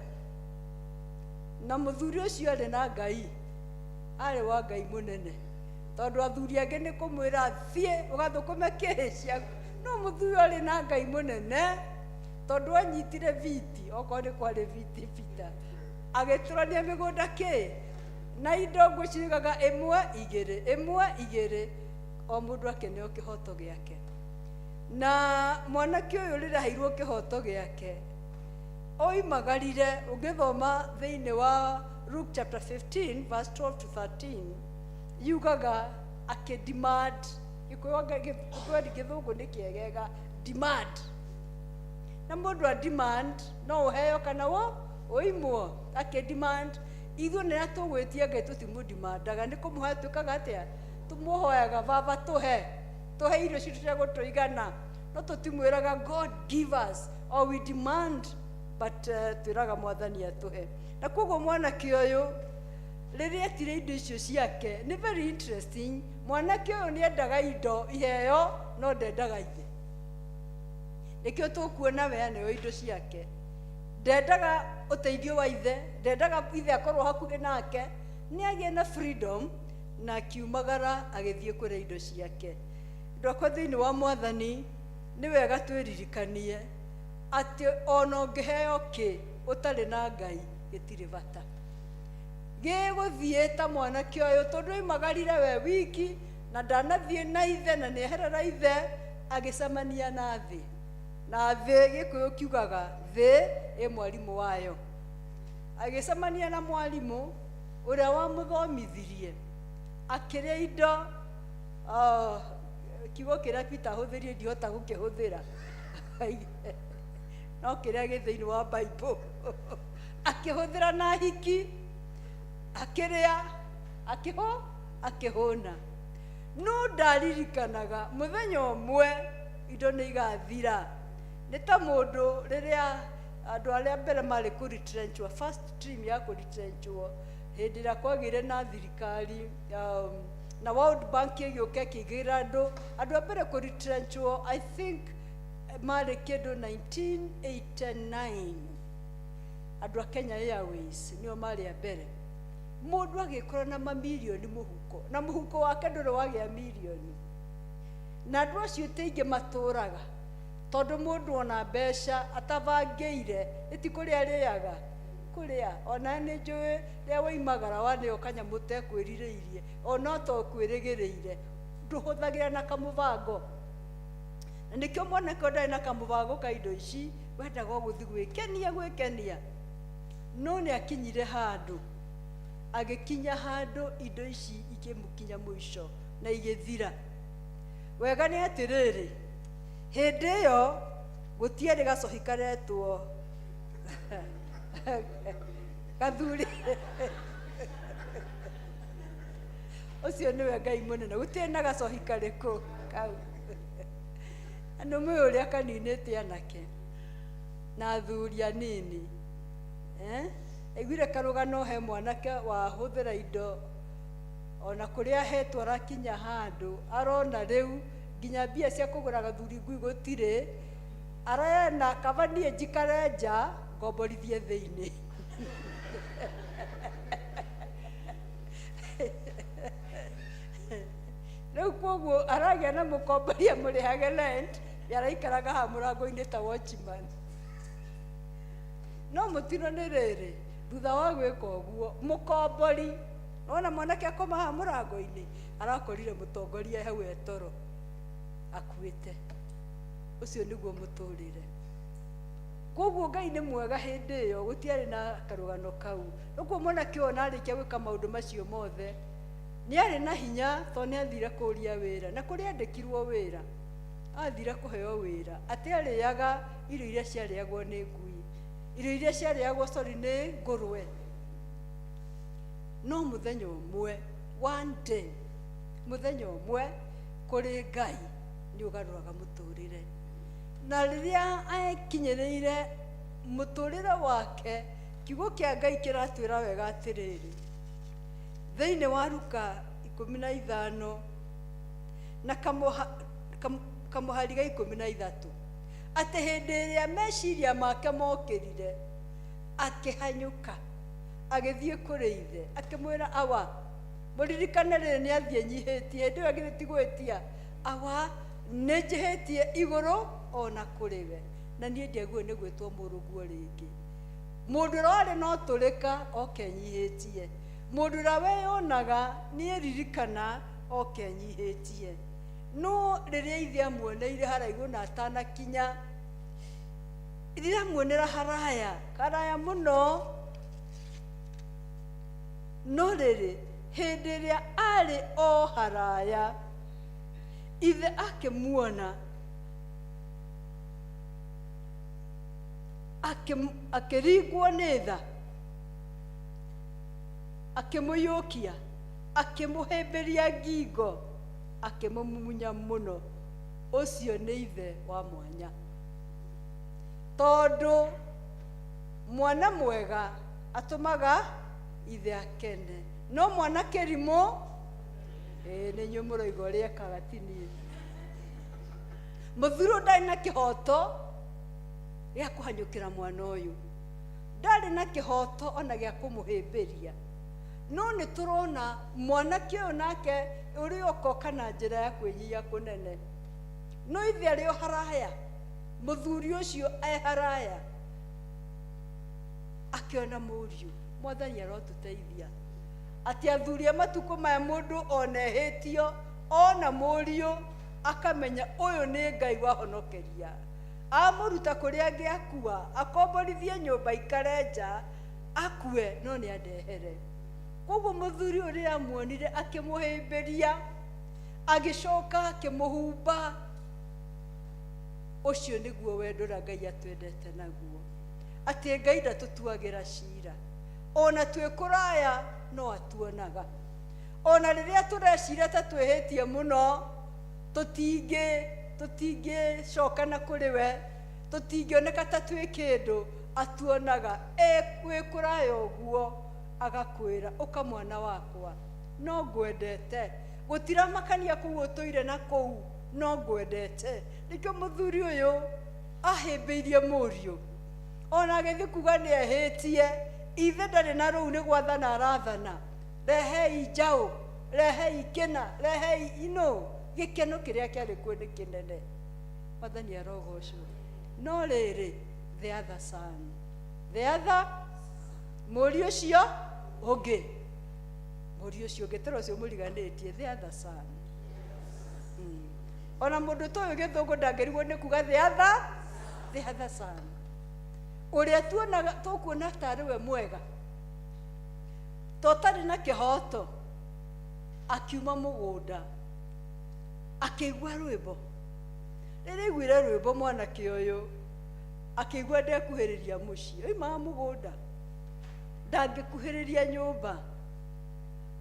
Na mũthuri ũcio arĩ na Ngai, arĩ wa Ngai mũnene, tondũ athuri angĩ nĩ kũmwĩra thiĩ ũgathũkũme kĩhĩ ciaku. No mũthuri arĩ na Ngai mũnene, tondũ anyitire viti, okorwo nĩ kwarĩ viti Peter, agĩtũrania mĩgũnda kĩ na indo ngwĩcigaga ĩmwe igĩrĩ, o mũndũ akeneo kĩhoto gĩake. Na mwanake ũyũ rĩrĩa aheirwo kĩhoto gĩake oimagarire. Ũngĩthoma thĩinĩ wa Luke chapter 15 verse 12 to 13 yugaga akĩdemand, gĩthũngũ nĩ kĩegega, demand. Na mũndũ a demand no ũheo kana ũimwo. Akĩdemand, ithuĩ nĩrĩa tũgwĩtia Ngai tũtimũdimandaga, nĩ kũmũhoya twĩkaga atĩa? Tũmũhoyaga, baba tũhe irio citũ cia gũtũigana. No tũtimwĩraga God give us or we demand, but twĩraga Mwathani atũhe. Na koguo mwanake ũyũ rĩrĩa etire indo icio ciake nĩ very interesting. Mwanake ũyũ nĩ endaga indo iheo no ndendaga ithe. Nĩkĩo tũkuona we aneo indo ciake, ndendaga ũteithio wa ithe, ndendaga ithe akorwo hakuhĩ nake, nĩ agĩe na freedom na akiumagara agĩthiĩ kũrĩa indo ciake. Andũ akwa thĩinĩ wa Mwathani nĩ wega twĩririkanie atĩ ona ũngĩheo kĩ ũtarĩ na Ngai gĩtirĩ bata. Gĩgũthiĩ ta mwanake ũyũ, tondũ oimagarire we wiki na ndanathiĩ na ithe na nĩeherera ithe, agĩcemania na thĩ. Na thĩ Gĩkũyũ kiugaga thĩ ĩ mwarimũ wayo. Agĩcemania na mwarimũ ũrĩa wamũthomithirie, akĩrĩa indo. Kiugo kĩrĩa Peter ahũthĩrie ndihota gũkĩhũthĩra no kĩrĩa gĩ thĩinĩ wa Bible. Akĩhũthĩra na hiki, akĩrĩa, akĩhũna. No ndaririkanaga mũthenya ũmwe indo nĩ igathira. Nĩ ta mũndũ rĩrĩa andũ arĩa mbere marĩ kũretrenchwo, first stream ya kũretrenchwo, hĩndĩ ĩrĩa kwagĩire na thirikari na World Bank ĩgĩũka ĩkĩigĩra andũ a mbere kũretrenchwo, I think marĩ kĩndũ 1989. Andũ a Kenya Airways nĩo marĩ a mbere. Mũndũ agĩkora na mamirioni mũhuko, na mũhuko wake ndũrĩ wagĩa mirioni. Na andũ acio teingĩ matũraga, tondũ mũndũ ona mbeca atabangĩire ĩtikũrĩa arĩaga kũrĩa. Ona nĩ njũĩ rĩrĩa woimagara waneo kanyamũ ũtekwĩrirĩirie, ona ũtokwĩrĩgĩrĩire, ndũhũthagĩra na kamũbango. Na nĩkĩo mwanake ndarĩ na kamũbango ka indo ici, wendaga gũthiĩ gwĩkenia. No nĩ akinyire handũ, agĩkinya handũ indo ici ikĩmũkinya mũico na igĩthira. Wega nĩ atĩrĩrĩ, hĩndĩ ĩyo gũtiarĩ gacohi karetwo gathuri Ucio niwe Ngai munene gutirĩ na gacohi karĩkũ kau. Andũ mũĩ ũrĩa kaninĩte anake na athuri anini. Aiguire karũgano he mwanake wahũthĩra indo ona kũrĩa hetwo arakinya handũ arona rĩu nginya mbia cia kũgũra gathuri ngui gũtirĩ, arena kabanie njikare nja ngomborithie thĩinĩ. Rĩu kwoguo aragĩa na mũkomboria mũrĩhage rent, araikaraga haha mũrango-inĩ ta watchman. No mũtino nĩ rĩrĩ, thutha wa gwĩka ũguo mũkombori, ona mwanake akoma haha mũrango-inĩ arakorire mũtongoria hau etoro akuĩte. Ũcio nĩguo mũtũrĩre. Kwoguo Ngai nĩ mwega hĩndĩ ĩyo, gũtiarĩ na karũgano kau. Ũguo mwanake ũyũ narĩkia gwĩka maũndũ macio mothe nĩ arĩ na hinya, tondũ nĩ athire kũũria wĩra, na kũrĩa andĩkirwo wĩra athire kũheo wĩra. Atĩ arĩaga irio iria ciarĩagwo nĩ ngui, irio iria ciarĩagwo nĩ ngũrwe. No mũthenya ũmwe, one day, mũthenya ũmwe kũrĩ Ngai nĩ ũgarũraga mũtũrĩre. Na rĩrĩa akinyĩrĩire mũtũrĩre wake, kiugo kĩa Ngai kĩratwĩra wega atĩrĩrĩ, thĩinĩ wa Luka 15 na kamũhari ga 13, atĩ hĩndĩ ĩrĩa meciria make mokĩrire akĩhanyũka agĩthiĩ kũrĩ ithe akĩmwĩra, awa mũririkane rĩrĩ nĩ athiĩ nyihĩtie, hĩndĩ ĩyo agĩrĩti gwĩtia, awa nĩ njĩhĩtie igũrũ ona kũrĩ we, na niĩ ndiaguo nĩ gwĩtwo mũrũguo rĩngĩ. Mũndũ ũrarĩ no tũrĩka oke nyihĩtie, mũndũ ũrĩa weyũnaga nĩ ririkana oke nyihĩtie. No rĩrĩa ithe amuoneire haraihu na atanakinya, rĩrĩa amuonera haraya mũno, no rĩrĩ hĩndĩ ĩrĩa arĩ o haraya, ithe akĩmuona akĩringwo nĩ tha, akĩmũiyũkia, akĩmũhĩmbĩria ngingo, akĩmũmumunya mũno. Ũcio nĩ ithe wa mwanya, tondũ mwana mwega atũmaga ithe akene, no mwana kĩrimũ nĩ inyuĩ mũroiga ũrĩa ekaga ti niĩ. Mũthuri ndarĩ na kĩhoto gĩa kũhanyũkĩra mwana ũyũ, ndarĩ na kĩhoto ona gĩa kũmũhĩmbĩria. No nĩ tũrona mwanake ũyũ nake ũrĩ okoka na njĩra ya kwĩnyihia kũnene. No ithe arĩ o haraya, mũthuri ũcio e haraya, akĩona mũriũ. Mwathani arotũteithia atĩ athuri a matukũ maya mũndũ onehĩtio ona mũriũ akamenya ũyũ nĩ Ngai wahonokeria, amũruta kũrĩa angĩakua, akomborithie nyũmba ikare nja akue, no nĩ andehere. Koguo mũthuri ũrĩa amuonire akĩmũhĩmbĩria, agĩcoka akĩmũhumba. Ũcio nĩguo wendo ũrĩa Ngai atwendete naguo, atĩ Ngai ndatũtuagĩra cira, ona twĩ kũraya no atuonaga. Ona rĩrĩa tũreciria ta twĩhĩtie mũno, tũtingĩcoka na kũrĩ we, tũtingĩoneka ta twĩ kĩndũ, atuonaga. Wĩ kũraya ũguo agakwĩra, ũka mwana wakwa, no ngwendete. Gũtiramakania kũu ũtũire na kũu, no ngwendete. Nĩkĩo mũthuri ũyũ ahĩmbĩirie mũriũ, ona agĩthiĩ kuga nĩ ehĩtie, ithe ndarĩ na rũu nĩ gwathana arathana, rehei njaũ, rehei kĩna, rehei inũ. Gĩkeno kĩrĩa kĩarĩ kuo nĩ kĩnene. Mwathani arogocwo. No rĩrĩ, the other son, the other, mũriũ ũcio ũngĩ, mũriũ ũcio ũngĩ tũra ũcio mũriganĩtie, the other son. Ona mũndũ ta ũyũ gĩthũngũ ndangĩrigwo nĩ kuga the other son, ũrĩa tuonaga tũkuona tarĩ we mwega, tũtarĩ na kĩhoto. Akiuma mũgũnda akĩigua rwĩmbo. Rĩrĩa aiguire rwĩmbo mwanake ũyũ akĩigua ndekuhĩrĩria mũciĩ, oimaga mũgũnda, ndangĩkuhĩrĩria nyũmba.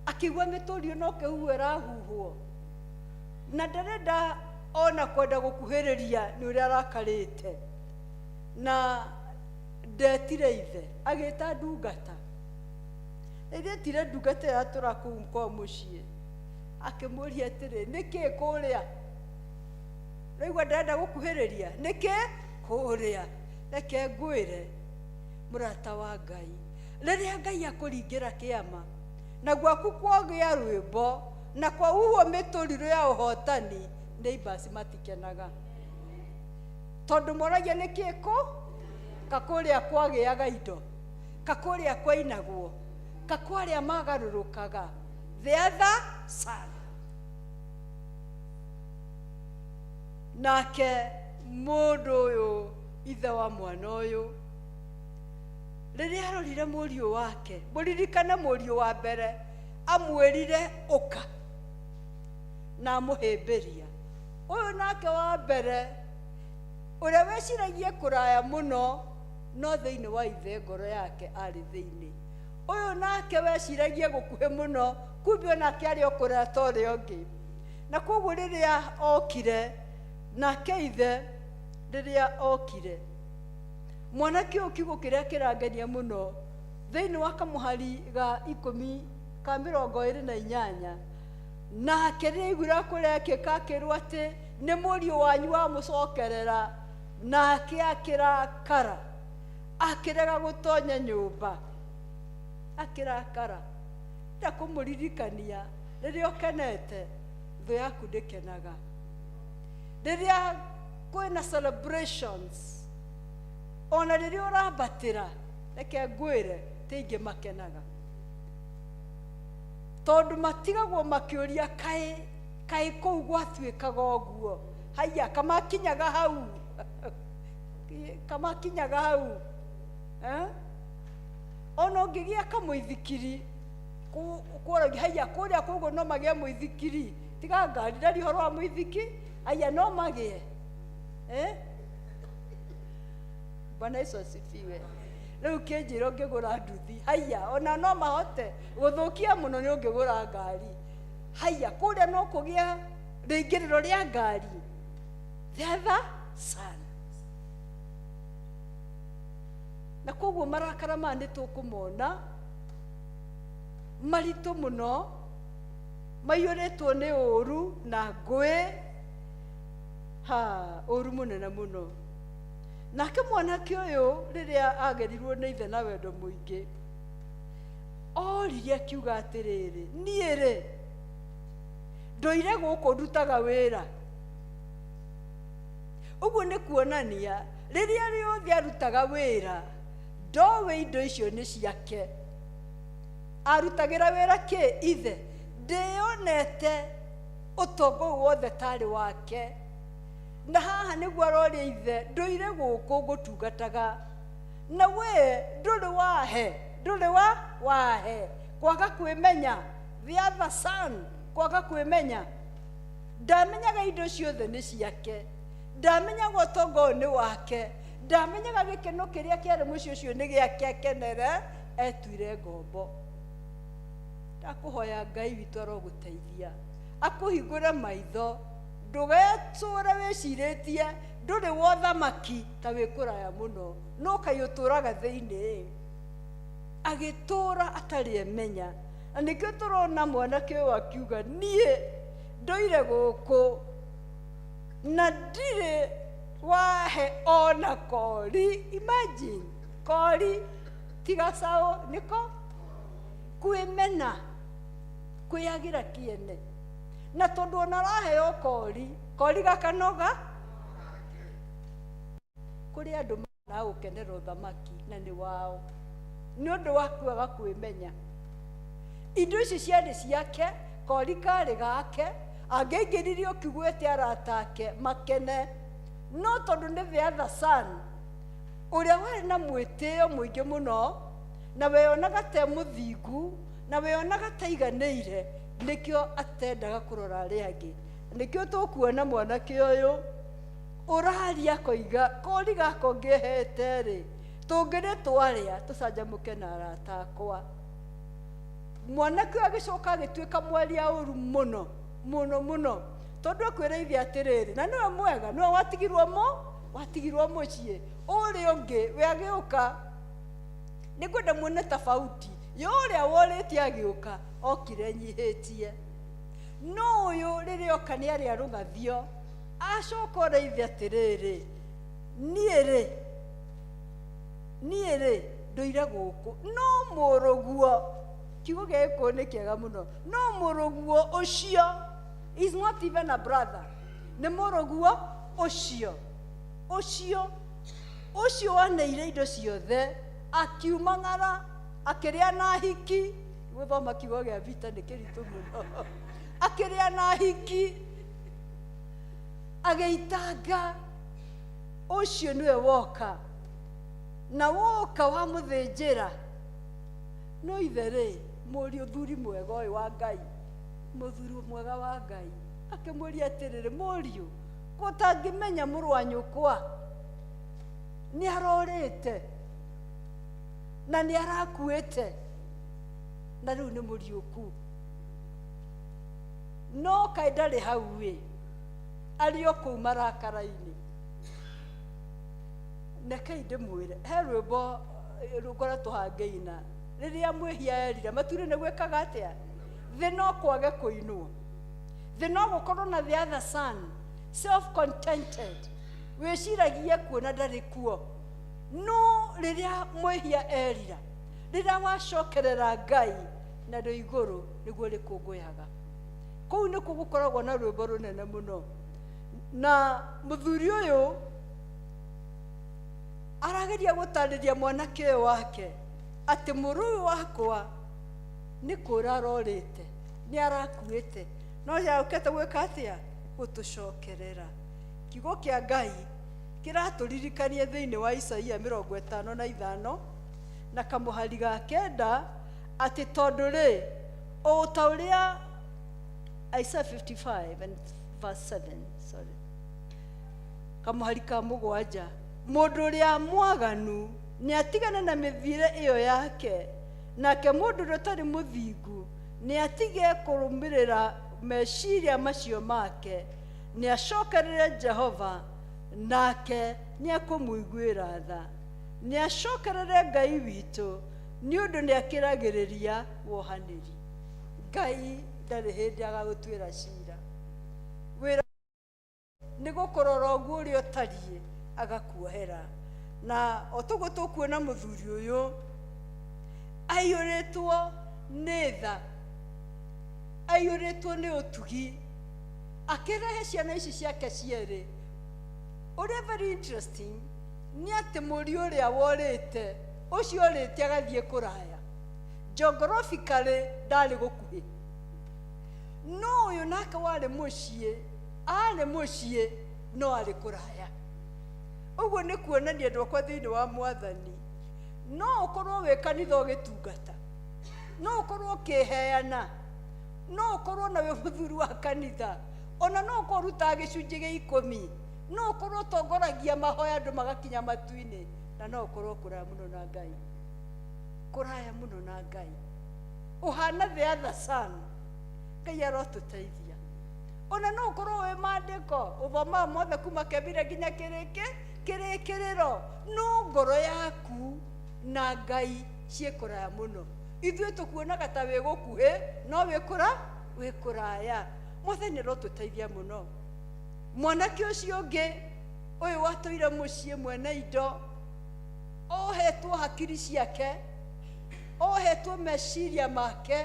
akigwa mĩtũri no kĩhuhwo ĩrahuhwo na ndarenda ona kwenda gũkuhĩrĩria nĩ ũrĩa arakarĩte na ndetire ithe agĩta ndungata rĩrĩa etire ndungata yatũra kũu kwa mũciĩ akĩmũria atĩrĩ nĩkĩ kũrĩa rĩu ndarenda gũkuhĩrĩria nĩkĩ kũrĩa reke ngwĩre mũrata wa Ngai rĩrĩa Ngai akũringĩra kĩama na gwaku kwagĩa rwĩmbo na kwa huhwo mĩtũrirũ ya ũhotani neighbors matikenaga tondũ moragia nĩkĩ kakũrĩa kwagĩaga indo kakũrĩa kwainagwo kakwarĩa magarũrũkaga the other son nake mũndũ ũyũ ithe wa mwana ũyũ rĩrĩa arorire mũriũ wake mũririkane mũriũ wa mbere amwĩrire ũka na amũhĩmbĩria ũyũ nake wa mbere ũrĩa weciragia kũraya mũno no thĩinĩ wa ithe ngoro yake arĩ thĩinĩ ũyũ nake weciragia gũkuhĩ mũno kumbe onake arĩ o kũraya ta ũrĩa ũngĩ na koguo rĩrĩa okire nake ithe rĩrĩa okire mwanake ũyũ kiugo kĩrĩa kĩrangenia mũno thĩinĩ wa kamũhari ga 10:28 nake rĩaiguĩra kũrĩa akĩrwo atĩ nĩ mũriũ wanyu wamũcokerera nake akĩrakara akĩrega gũtonya nyũmba akĩrakara ndakũmũririkania rĩrĩa ũkenete thũ yaku ndĩkenaga rĩrĩa kwĩna celebrations ona rĩrĩa ũrambatĩra reke ngwĩre tĩingĩ makenaga tondũ matigagwo makĩũria kaĩ kũu gwatuĩkaga ũguo haiya kamakinyaga hau ona ũngĩgĩa kamũithikiri kũragia haiya kũrĩa kũguo no magĩe mũithikiri tiga ngari ndari ũhoro wa mũithiki haiya no magĩe Bwana Yesu asifiwe rĩu kĩnjĩra ũngĩgũra nduthi haiya ona no mahote gũthũkia mũno nĩ ũngĩgũra ngari haiya kũrĩa no kũgĩa rĩingĩrĩro rĩa ngari the other son na koguo marakara maya nĩ tũkũmona maritũ mũno maiyũrĩtwo nĩ ũũru na ngũĩ ũũru mũnene mũno nake mwanake ũyũ rĩrĩa agerirwo nĩ ithe na wendo mũingĩ oririe akiuga atĩrĩrĩ niĩ rĩ ndũire gũkũ ndutaga wĩra ũguo nĩ kuonania rĩrĩa rĩothe arutaga wĩra ndowe indo icio nĩ ciake arutagĩra wĩra kĩ ithe ndĩonete ũtonga ũyũ wothe tarĩ wake na haha nĩguo aroria ithe ndũire gũkũ ngũtungataga na we ndũrĩ wahe kwaga kwĩmenya the other son kwaga kwĩmenya ndamenyaga indo ciothe nĩ ciake ndamenyaga ũtonga ũyũ nĩ wake ndamenyaga gĩkeno kĩrĩa kĩarĩ mũciĩ ũcio nĩ gĩake akenere etuire ngombo ndakũhoya Ngai witũ arogũteithia akũhingũre maitho ndũgetũre wĩcirĩtie ndũrĩ wa ũthamaki ta wĩ kũraya mũno no kaĩ ũtũraga thĩinĩ agĩtũra atarĩ emenya na nĩkĩo tũrona mwanake ũyũ akiuga niĩ ndũire gũkũ na ndirĩ wahe ona kori imagine kori tiga sawa nĩko kwĩmena kwĩagĩra kĩene na tondũ ona araheo kori gakanoga kũrĩ andũ na gũkenera ũthamaki na nĩ wao nĩ ũndũ wa kwaga kwĩmenya indo ici ciarĩ ciake kori karĩ gake angĩaingĩririo kiugwĩte aratake makene no tondũ nĩ the other son ũrĩa warĩ na mwĩtĩo mũingĩ mũno na weyonaga te mũthingu na weyonaga taiganĩire nĩkĩo atendaga kũrora arĩa angĩ nĩkĩo tũkuona mwanake ũyũ ũraria koiga kori gako ngĩhete rĩ tũngĩrĩ twarĩa tũcanjamũke na arata akwa mwanake agicoka agituika mwaria uru muno muno muno tondu akwiraithia atiriri na niwe mwega niwe watigirwo mucii uri ungi we agiuka nikwenda muone tofauti yo uria woritie agiuka okire nyihitie no uyu riria oka ni ari arungathio acoka uraithia atiriri niĩ nduire guku no muruguo kiugo gĩkũ nĩ kĩega mũno no muruguo ucio is not even a brother nĩ muruguo ucio waneire indo ciothe akiumang'ara akĩrĩa na hiki gũthoma kiugo gĩa vita nĩ kĩritũ mũno akĩrĩa na hiki agĩitanga ucio niwe woka na woka wa mũthĩnjĩra no itherĩ mũriũ thuri mwega ũyũ wa Ngai mũthuri mwega wa Ngai akĩmũria atĩrĩrĩ mũriũ gũtangĩmenya mũrũ wa nyũkwa nĩ arorĩte na nĩ arakuĩte na rĩu nĩ mũriũku no kaĩ ndarĩ hau arĩ o kũu marakara-inĩ nekei ndĩmwĩre he rwĩmbo rũkoretwo hangĩina rĩrĩa mwĩhia erira maturĩ nĩ gwĩkaga atĩa thĩ no kwage kũinwo thĩ no gũkorwo na the other son self-contented wĩciragie kuona ndarĩ kuo no rĩrĩa mwĩhia erira rĩrĩa wacokerera Ngai na rĩo igũrũ nĩguo rĩkũngũyaga kũu nĩkuo gũkoragwo na rwĩmbo rũnene mũno na mũthuri ũyũ arageria gũtarĩria mwanake ũyũ wake atĩ mũrũ ũyũ wakwa nĩ kũra arorĩte nĩ arakuĩte no nĩarokete gwĩka atĩa gũtũcokerera kiugo kĩa Ngai kĩratũririkania thĩinĩ wa Isaia 55 na kamũhari ga 9 atĩ tondũ o ta ũrĩa Isaiah 55 and verse 7 kamũhari ka 7 mũndũ ũrĩa mwaganu nĩ atigane na mĩthiĩre ĩyo yake nake mũndũ ũrĩa ũtarĩ mũthingu nĩ atige kũrũmĩrĩra meciria macio make nĩ acokerere Jehova nake nĩ akũmũiguĩra tha nĩ acokerere Ngai witũ nĩ ũndũ nĩ akĩragĩrĩria wohanĩri Ngai ndarĩ hĩndĩ agagũtuĩra cira wĩra nĩ gũkũrora ũguo ũrĩa ũtariĩ agakuohera na otoguo tũkuona mũthuri ũyũ aiyũrĩtwo nĩ tha aiyũrĩtwo nĩ ũtugi akĩrehe ciana ici ciake cierĩ ũrĩa very interesting nĩ atĩ mũriũ ũrĩa worĩte ũcio ũrĩte agathiĩ kũraya geographically ndarĩ gũkuhĩ no ũyũ nake arĩ mũciĩ no arĩ kũraya ũguo nĩ kuonania ndwakwa thĩinĩ wa Mwathani no ũkorwo wĩ kanitha ũgĩtungata no ũkorwo ũkĩheana no ũkorwo na wĩ mũthuri wa kanitha ona no ũkorwo ũrutaga gĩcunjĩ gĩa 10 no ũkorwo ũtongoragia mahoya andũ magakinya matu-inĩ na no ũkorwo kũraya mũno na Ngai ũhana the other son Ngai arotũteithia ona no ũkorwo wĩ maandĩko ũthomaga mothe kuma kĩambĩrĩria nginya kĩrĩkĩrĩro no ngoro yaku na Ngai ciĩ kũraya mũno ithuĩ tũkuonaga ta wĩ gũkuhĩ no wĩ kũraya Mwathani arotũteithia mũno mwanake ũcio ũngĩ ũyũ watũire mũciĩ mwene indo ohetwo hakiri ciake ohetwo meciria make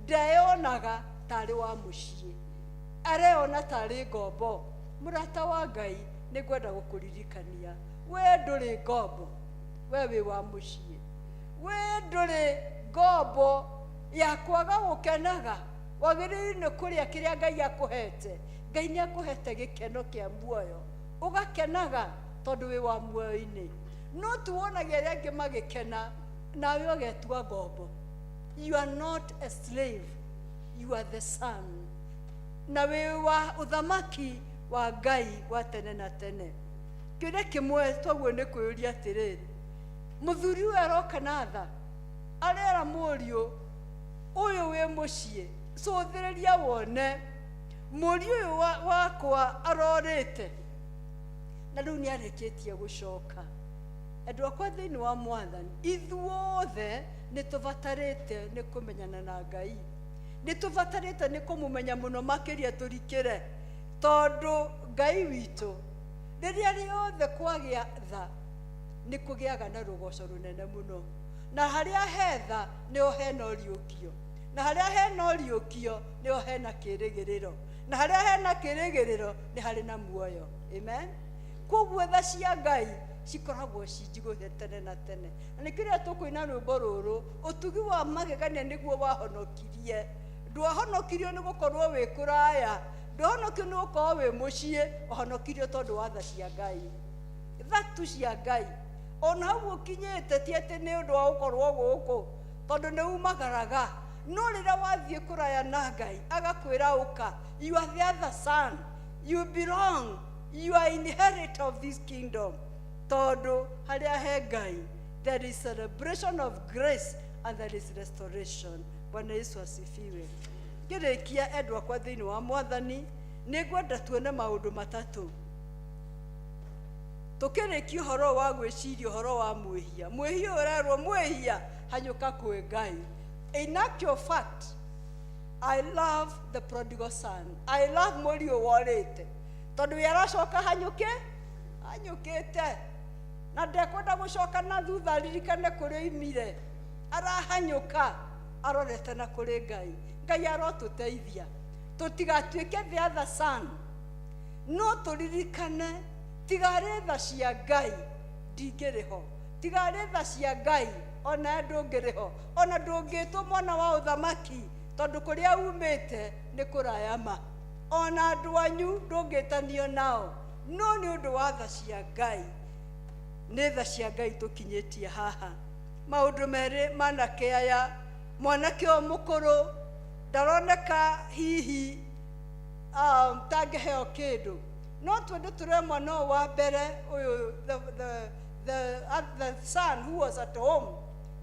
ndayonaga tarĩ wa mũciĩ areona tarĩ ngombo mũrata wa Ngai nĩ ngwenda gũkũririkania we ndũrĩ ngombo we wĩ wa mũciĩ we ndũrĩ ngombo ya kwaga gũkenaga wagĩrĩirwo nĩ kũrĩa kĩrĩa Ngai akũhete Ngai nĩ akũhete gĩkeno kĩa muoyo ũgakenaga tondũ wĩ wa muoyo-inĩ no tuonagia arĩa angĩ magĩkena nawe ũgetua ngombo you are not a slave you are the son na wĩ wa ũthamaki wa Ngai wa tene na tene kĩrĩa kĩmwe twaguo nĩ kwĩyũria atĩrĩrĩ mũthuri ũyũ aroka na tha arera mũriũ uyu wi mucii cuthiriria wone muri uyu wakwa arorite na riu ni areketie gucoka. Andu akwa thiini wa Mwathani, ithuothe ni tuvatarite ni kumenyana na Ngai, ni tuvatarite ni kumumenya muno makiria turikire, tondu Ngai witu riria riothe kwagia tha ni kugiaga na rugoco runene muno, na haria hetha nio hena uriukio, na haria hena uriukio nio hena kirigiriro, na haria hena kirigiriro ni hari na muoyo. Amen. Koguo tha cia Ngai cikoragwo cinjiguhe tene na tene. Na nä kä rä a tå kå ina rwä mbo rå rå, å tugi wa magegania nä guo wahonokirie. Ndwahonokirio nä gå korwo wä kå raya, ndwahonokirio nä gå korwo wä må ciä, wahonokirio tondå wa tha cia Ngai. Tha tu cia Ngai ona hau å kinyä te ti atä nä å ndå wa gå korwo gå kå, tondå nä umagaraga, no rä rä a wathiä kå raya na Ngai agakwä ra å ka, you are the other son, you belong, you are inherit of this kingdom. Todo haria he Ngai, there is celebration of grace and there is restoration. Bwana Yesu asifiwe. Ngirikia endwa kwa thiini wa Mwathani, ni ngwenda tuone maundu matatu. Tukirikia uhoro wa gwiciria uhoro wa mwihia. Mwihia urerwo mwihia hanyuka kwi Ngai. In actual fact, I love the prodigal son. I love muri uworite. Tondu yaracoka hanyukite. Na ndekwenda gucoka na thutha aririkane kuria imire, arahanyuka arorete na kuri Ngai. Ngai arotuteithia tutigatuike the other son, no turirikane tigare tha cia Ngai ndingiriho, tigare tha cia Ngai ona ndungiriho, ona ndungitwo mwana wa uthamaki, tondu kuria umite ni kurayama, ona andu anyu ndungitanio nao, no ni undu wa tha cia Ngai. Nä tha cia Ngai tukinyitie haha. Maundu meri manake aya, mwanake o mukuru ndaroneka hihi tangiheo kindu, no twende ture mwana wa mbere uyu, the son who was at home.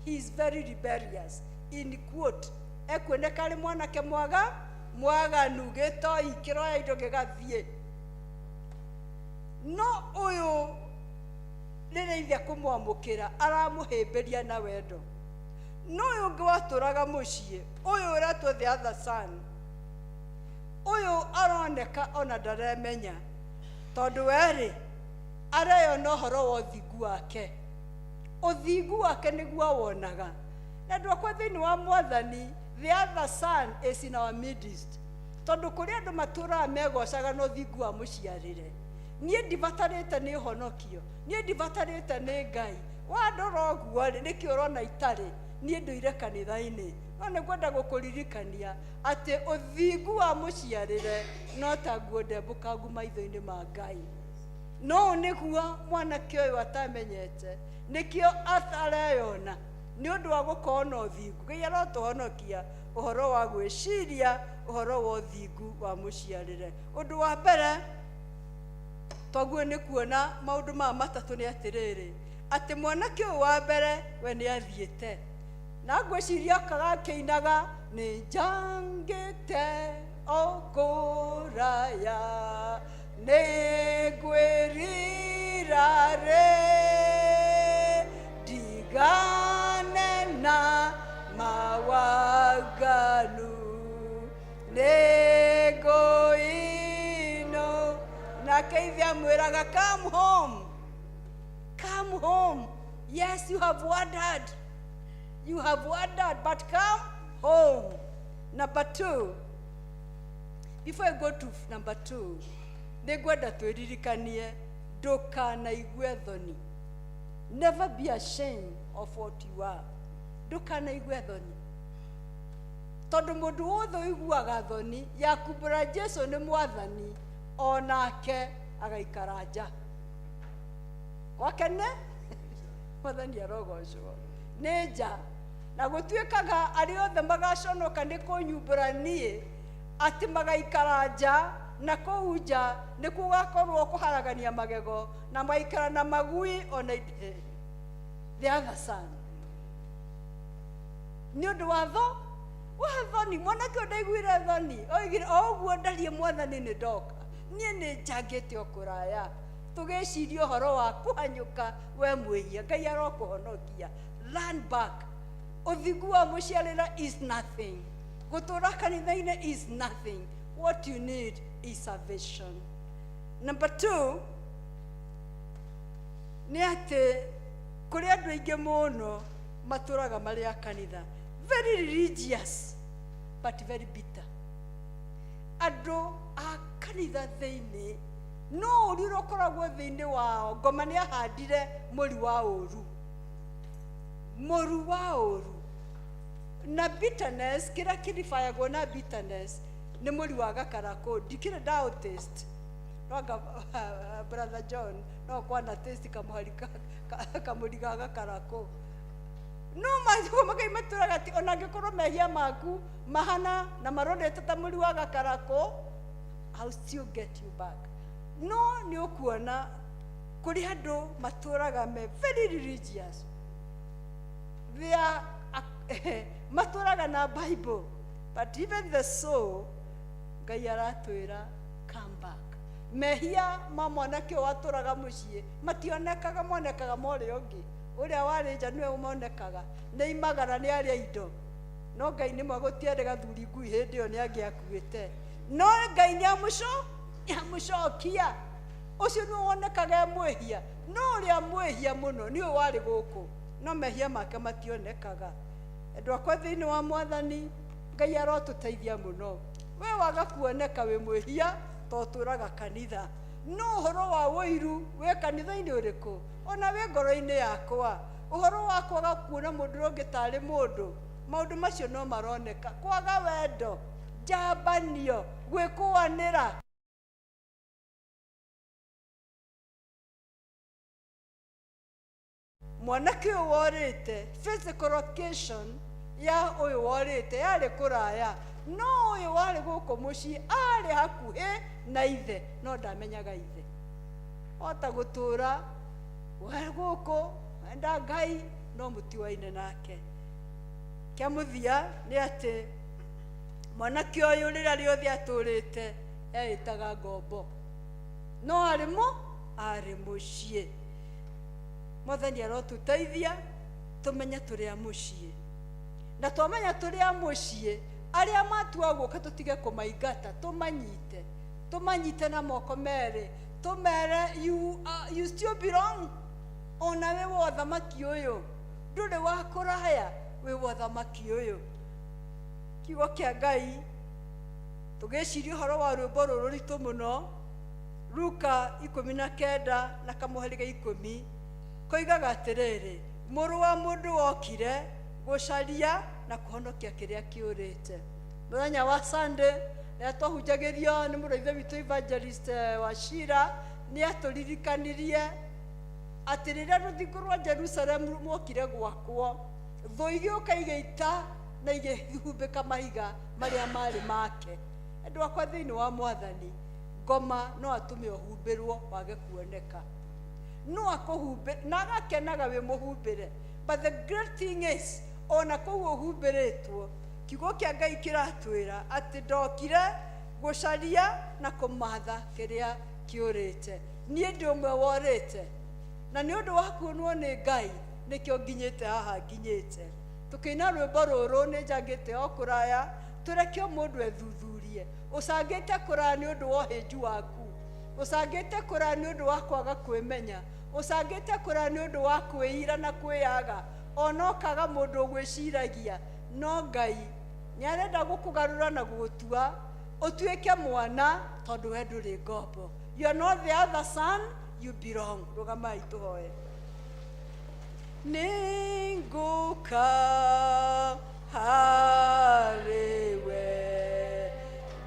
He is very rebellious in quote, ekwoneka ari mwanake mwaganu gitoi kiroya indo gigathie, no uyu rĩrĩa ithe kũmwamũkĩra aramuhĩmbĩria na wendo. No ũyũ ũngĩ watũraga mũciĩ, ũyũ ũretwo the other son, ũyũ aroneka ona ndaremenya, tondũ werĩ areyona ũhoro wa ũthingu wake. Ũthingu wake nĩguo awonaga. Na andũ akwa thĩinĩ wa Mwathani, the other son is in our midst, tondũ kũrĩ andũ matũraga megocaga na ũthingu wa mũciarĩre. Niĩ ndivatarĩte nĩ ũhonokio, niĩ ndivatarĩte nĩ Ngai. Wandora ũguo rĩ, nĩkĩ ũrona itarĩ? Niĩ ndũire kanitha-inĩ, no nĩ ngwenda gũkũririkania atĩ ũthingu wa mũciarĩre no ta nguo ndembũkangu maitho-inĩ ma Ngai. No nĩguo mwanake ũyũ atamenyete, nĩkĩo areyona nĩ ũndũ wa gũkorwo na ũthingu. Ngai arotũhonokia ũhoro wa gwĩciria ũhoro wa ũthingu wa mũciarĩre. Ũndũ wa mbere twaguo nĩ kuona maundu ma matatu nĩ atĩrĩrĩ, atĩ mwanake ũyũ wa mbere we nĩ athiĩte, na ngwĩciria akagakĩinaga nĩ njangĩte o kũraya nĩ ngwĩrira rĩ ndigane na mawaganu nĩ ngũinwo. Nake ithe amwĩraga come home, come home. Yes, you have wandered, you have wandered, but come home. Number two, before I go to number two, nĩ ngwenda twĩririkanie ndũkanaigue thoni. Never be ashamed of what you are. Ndũkanaigue thoni, tondũ mũndũ wothe ũiguaga thoni ya kumbũra Jesũ nĩ Mwathani, onake agaikara nja gwake nĩ Mwathani arogocwo nĩ nja. Na gũtuĩkaga arĩa othe magaconoka nĩ kũnyumbũra niĩ atĩ magaikara nja, na kũu nja nĩ gũgakorwo kũharagania magego na magaikara na magui ona the other son. Nĩ ũndũ wa tho wathoni mwanake å ndaiguire thoni oigire o ũguo ndarie mwathani nĩ ndoka niĩ nĩ njangĩte o kũraya tũgĩciria ũhoro wa kũhanyũka we mwĩhia Ngai arokũhonokia. Learn back. Ũthingu wa mũciarĩra is nothing. Gũtũũra kanitha-inĩ is nothing. What you need is salvation. Number 2 nĩ atĩ kũrĩ andũ aingĩ mũno matũũraga marĩ a kanitha, very religious but very bitter. Andũ a kanitha thĩinĩ no ũru ũrĩa ũkoragwo thĩinĩ wao. Ngoma nĩ ahandire mũri wa ũru, mũru wa ũru na bitterness. Kĩrĩa kĩribayagwo na bitterness nĩ mũri wa gakarakũ. Ndikĩrĩ ndaũ taste no brother John no kwana taste kamũri ga gakarakũ. No magai matũraga ati ona angĩkorwo mehia maku mahana na maronete ta mũri wa gakarakũ, I'll still get you back. No nĩ ũkuona kũrĩ andũ matũraga me very religious. They are matũraga na Bible, but even the soul Ngai aratwĩra come back. Mehia ma mwanake watũraga mũciĩ mationekaga, monekaga morĩ ũngĩ. Ũrĩa warĩ nja nĩwe ũmonekaga, nĩ imagara nĩ arĩa indo. No Ngai nĩ magũtiarĩ gathuri ngui hĩndĩ ĩyo nĩ angĩakuĩte. No Ngai nĩ amũcokia. Ũcio nĩ wonekaga mwĩhia, no ũrĩa mwĩhia mũno nĩ ũyũ warĩ gũkũ, no mehia make mationekaga. Andũ akwa thĩinĩ wa Mwathani, Ngai arotũteithia mũno. We waga kuoneka wĩ mwĩhia totũraga kanitha, no ũhoro wa wũiru wĩ kanitha-inĩ ũrĩkũ? Ona wĩ ngoro-inĩ yakwa, ũhoro wa kwaga kuona mũndũ ũngĩ tarĩ mũndũ, maũndũ macio no maroneka. Kwaga wendo, njambanio, gwĩkũanĩra. Mwanake ũyũ worĩte, physical location ya ũyũ worĩte yarĩ kũraya, no ũyũ warĩ gũkũ mũciĩ arĩ hakuhĩ na ithe, no ndamenyaga ithe. Ota gũtũũra we gũkũ enda Ngai no mũtiwaine nake. Kĩa mũthia nĩ atĩ mwanake ũyũ rĩrĩa rĩothe atũrĩte eĩtaga ngombo, no arĩ mũciĩ. Mwathani arotũteithia tũmenye tũrĩ a mũciĩ, na twamenya tũrĩ a mũciĩ, arĩa matua gũka tũtige kũmaingata, tũmanyite na moko merĩ, tũmere you still belong. Ona we wa thamaki ũyũ ndũrĩ wa kũraya, we wa thamaki ũyũ. Kiugo kĩa Ngai tũgĩciria ũhoro wa rwĩmbo rũrũ rũritũ mũno, Luka 19 na kamũhari ga 10 koigaga atĩrĩrĩ, mũrũ wa mũndũ wokire gũcaria na kũhonokia kĩrĩa kĩũrĩte. Mũthenya wa Sunday rĩrĩa twahunjagĩrio nĩ mũrũ ithe witũ Evangelist Wachira nĩ atũririkanirie atĩ rĩrĩa rũthingo rwa Jerusalemu mwokire gwakwo, thũ igĩũka igĩita na igĩhumbĩka mahiga marĩa marĩ make. Andũ akwa thĩinĩ wa Mwathani, ngoma no atũme ũhumbĩrwo wage kuoneka, no akũhumbĩre na agakenaga wĩ mũhumbĩre. But the great thing is, ona kũu ũhumbĩrĩtwo, kiugo kĩa Ngai kĩratwĩra atĩ ndokire gũcaria na kũmatha kĩrĩa kĩũrĩte. Niĩ ndĩ ũmwe worĩte, na nĩ ũndũ wa kuonwo nĩ Ngai nĩkĩo nginyĩte haha nginyĩte. Tũkĩina rwĩmbo rũrũ nĩ njangĩte o kũraya, tũreke mũndũ ethuthurie. Ũcangĩte kũraya nĩ ũndũ wa ũhĩnju waku, ũcangĩte kũraya nĩ ũndũ wa kwaga kwĩmenya, ũcangĩte kũraya nĩ ũndũ wa kwĩira na kwĩyaga, ona ũkaga mũndũ ũgwĩciragia. No Ngai nĩ arenda gũkũgarũra na gũgũtua ũtuĩke mwana, tondũ we ndũrĩ ngombo. You are not the other son, you belong. Rũgamai tũhoe. Nĩngũka harĩwe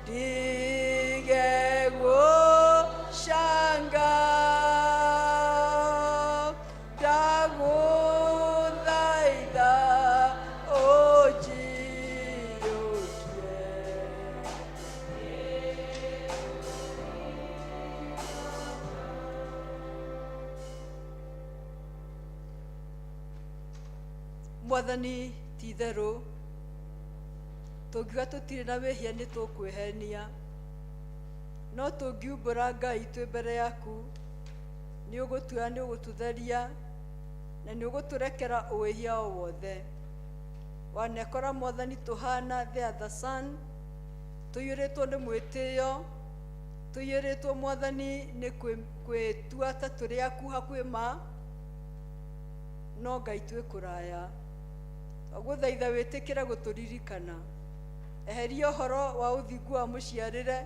ndige gũcanga, ndagũthaitha ũnjiyũkie. Mwathani ti itherũ tũngiuga tũtirĩ na wĩhia nĩ tũkwĩhenia, no tũngiumbũra Ngai twĩ mbere yaku, nĩ ũgũtuoya, nĩ ũgũtũtheria na nĩ ũgũtũrekera ũwĩhia o wothe. Wanekora Mwathani tũhana the other son, tũiyũrĩtwo nĩ mwĩtĩo, tũiyũrĩtwo Mwathani nĩ kwĩtua ta tũrĩ aku hakuhĩ ma, no Ngai twĩ kũraya. Twagũthaitha wĩtĩkĩre gũtũririkana, eheria ũhoro wa ũthingu wa mũciarĩre,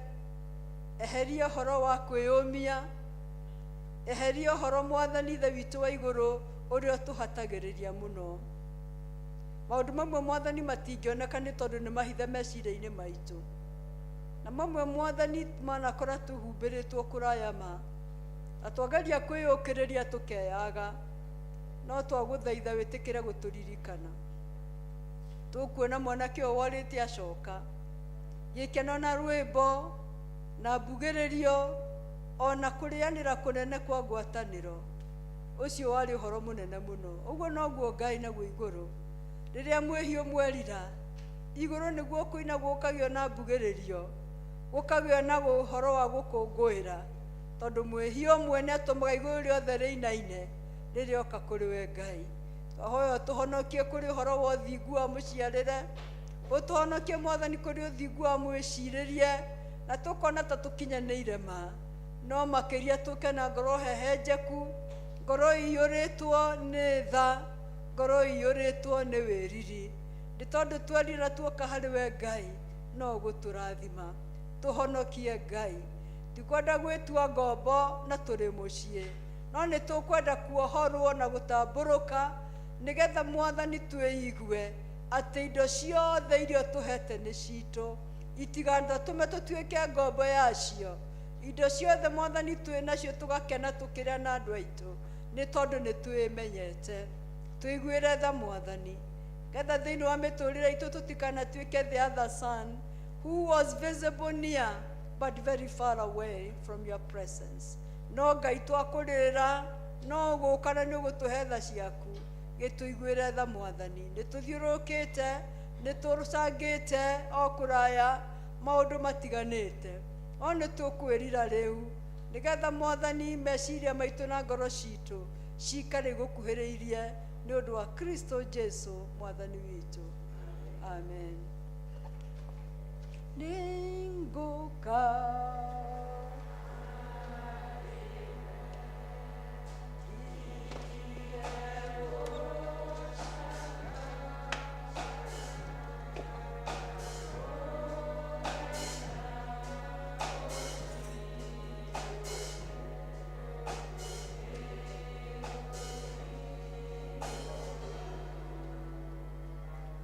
eheria ũhoro wa kwĩyũmia, eheria ũhoro Mwathani Ithe witũ wa igũrũ ũrĩa ũtũhatagĩrĩria mũno. Maũndũ mamwe Mwathani matingĩoneka nĩ tondũ nĩ mahithe meciria-inĩ maitũ, na mamwe Mwathani manakora tũhumbĩrĩtwo kũraya ma, na twageria kwĩyũkĩrĩria tũkeyaga, no twagũthaitha wĩtĩkĩre gũtũririkana. Tũkuona mwanake ũyũ worĩte acoka, gĩkeno na rwĩmbo na mbugĩrĩrio ona kũrĩanĩra kũnene kwa ngwatanĩro, ũcio warĩ ũhoro mũnene mũno. Ũguo noguo Ngai naguo igũrũ, rĩrĩa mwĩhio mwerira, igũrũ nĩguo kũinagwo gũkagio na mbugĩrĩrio, gũkagio na ũhoro wa gũkũngũĩra, tondũ mwĩhio ũmwe nĩ atũmaga igũrũ rĩothe rĩinaine rĩrĩa oka kũrĩ we Ngai. Twahoya ũtũhonokie kũrĩ ũhoro wa ũthingu wa mũciarĩre, ũtũhonokie Mwathani kũrĩ ũthingu wa mwĩcirĩrie, na tũkona ta tũkinyanĩire ma, no makĩria tũke na ngoro hehenjeku, ngoro iyũrĩtwo nĩ tha, ngoro iyũrĩtwo nĩ wĩriri, nĩ tondũ twerira tuoka harĩ we Ngai no gũtũrathima. Tũhonokie Ngai, tikwenda gwĩtua ngombo na tũrĩ mũciĩ, no nĩ tũkwenda kuohorwo na gũtambũrũka, nĩgetha Mwathani twĩigue atĩ indo ciothe iria tũhete nĩ citũ, itigatũme tũtuĩke ngombo yacio. Indo ciothe Mwathani twĩ nacio tũgakena tũkĩrĩa na andũ aitũ, nĩ tondũ nĩ twĩmenyete. Tũiguĩre tha Mwathani, getha thĩinĩ wa mĩtũrĩre itũ tũtikanatuĩke the other son who was visible near but very far away from your presence. No Ngai twakũrĩra, no gũka na nĩ ũgũtũhe tha ciaku. Gĩtũiguĩre tha Mwathani, nĩ tũthiũrũrũkĩte, nĩ tũcangĩte o kũraya maũndũ matiganĩte, o nĩ tũkwĩrira rĩu, nĩgetha Mwathani meciria maitũ na ngoro citũ cikare gũkuhĩrĩirie nĩ ũndũ wa Kristo Jesu Mwathani witũ. Amen. Ningũka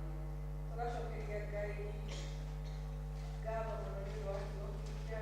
Tũgacokeria Ngai ngatho mũno nĩ ũndũ wa kiugo kĩu kĩa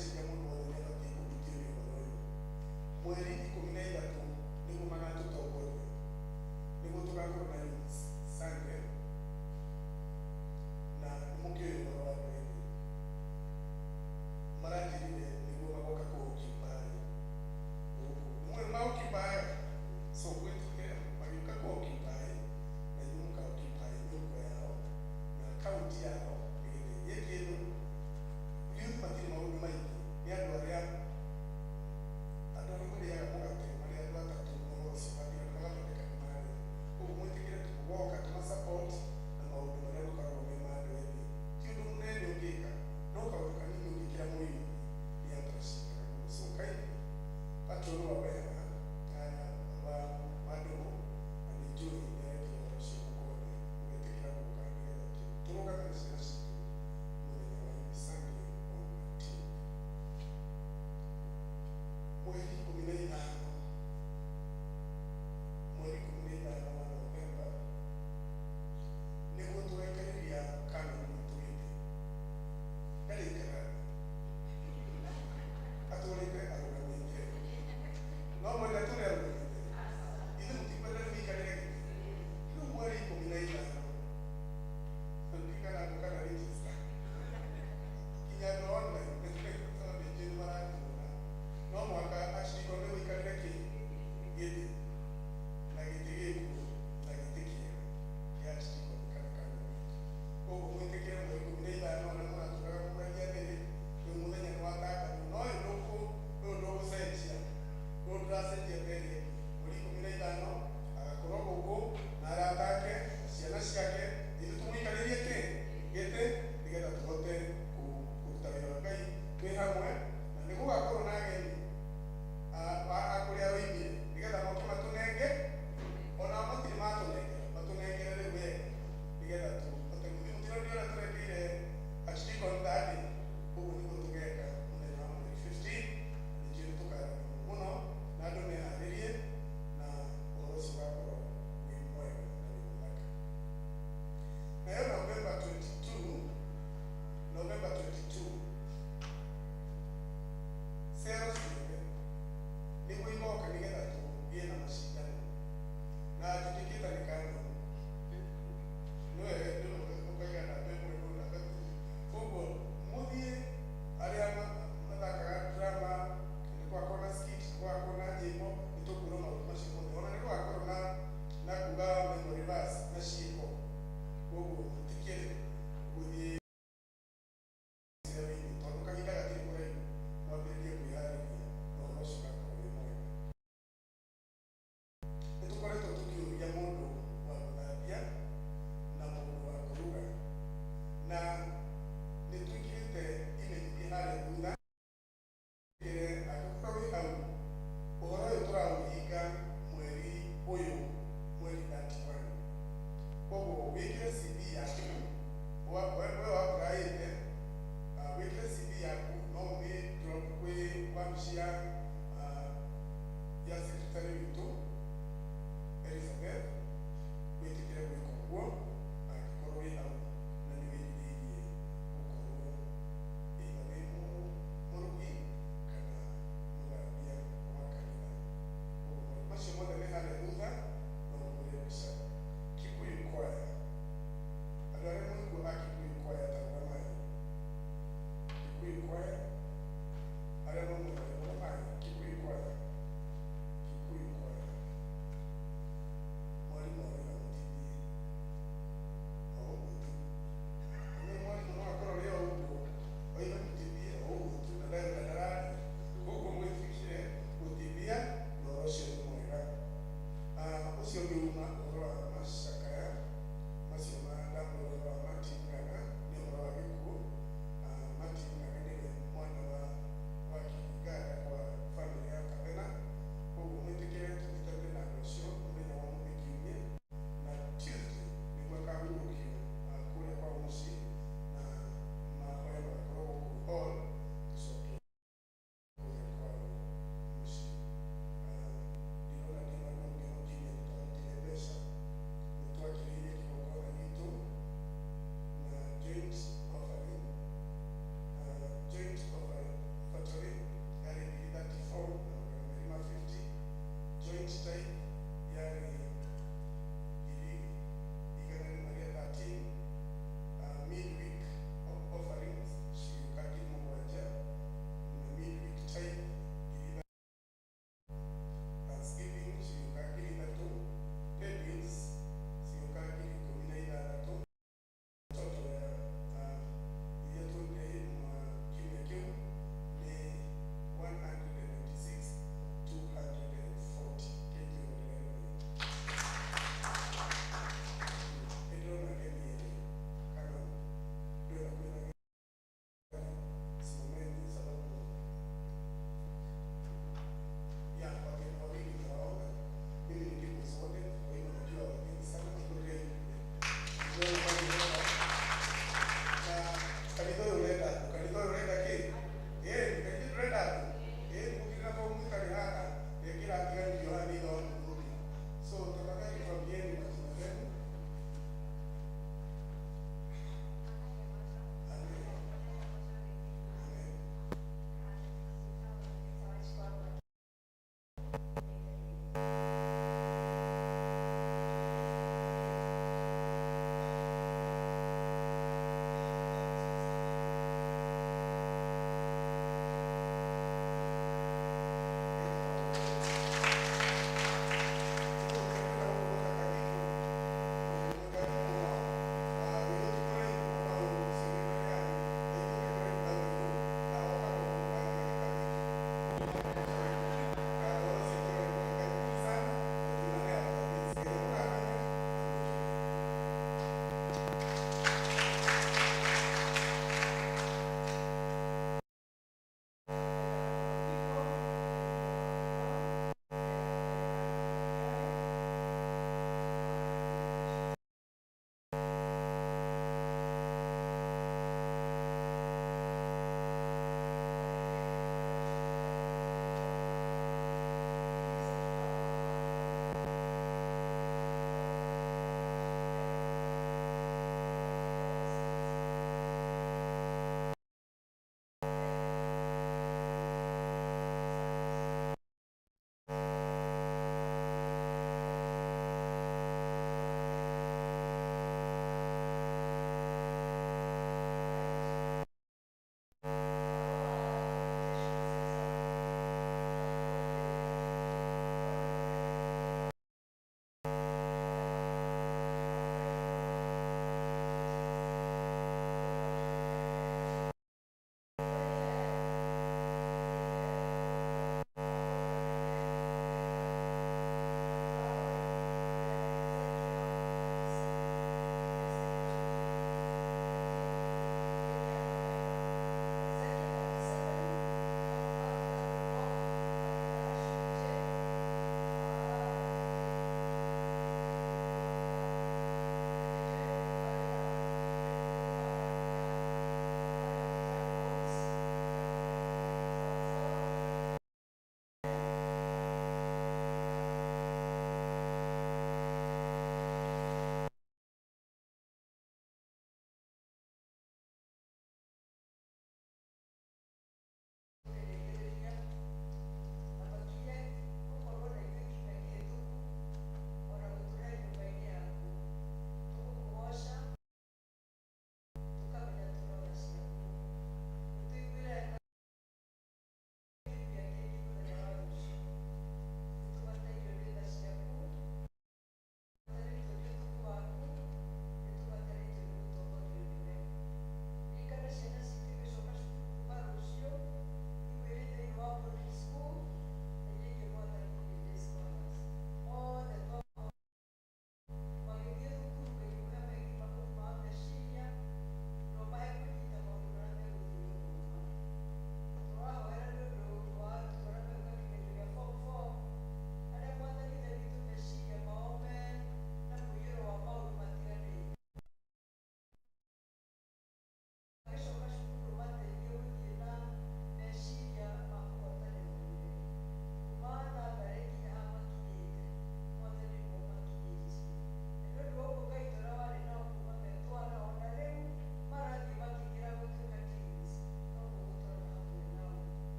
ndĩreciria mũndũ wothe nĩ abatiĩ kũhutia wĩra ũyũ. Mweri 13 nĩguo magatũtongoria, nĩguo tũgakorwo na Youth Sunday, na nĩmũkĩũĩ ũhoro wa rũrĩrĩ. Maranjĩrire nĩguo magoka kũũkipaĩ gũkũ. Mwe maũkipaĩ so gwĩtũkĩra magĩũka kũũkipaĩ na inyuĩ mũkaũkipaĩ nyũmba yao na kaunti yao nĩgetha gĩkĩ kĩndũ youth matirĩ maũndũ maingĩ, nĩ andũ arĩa marĩaga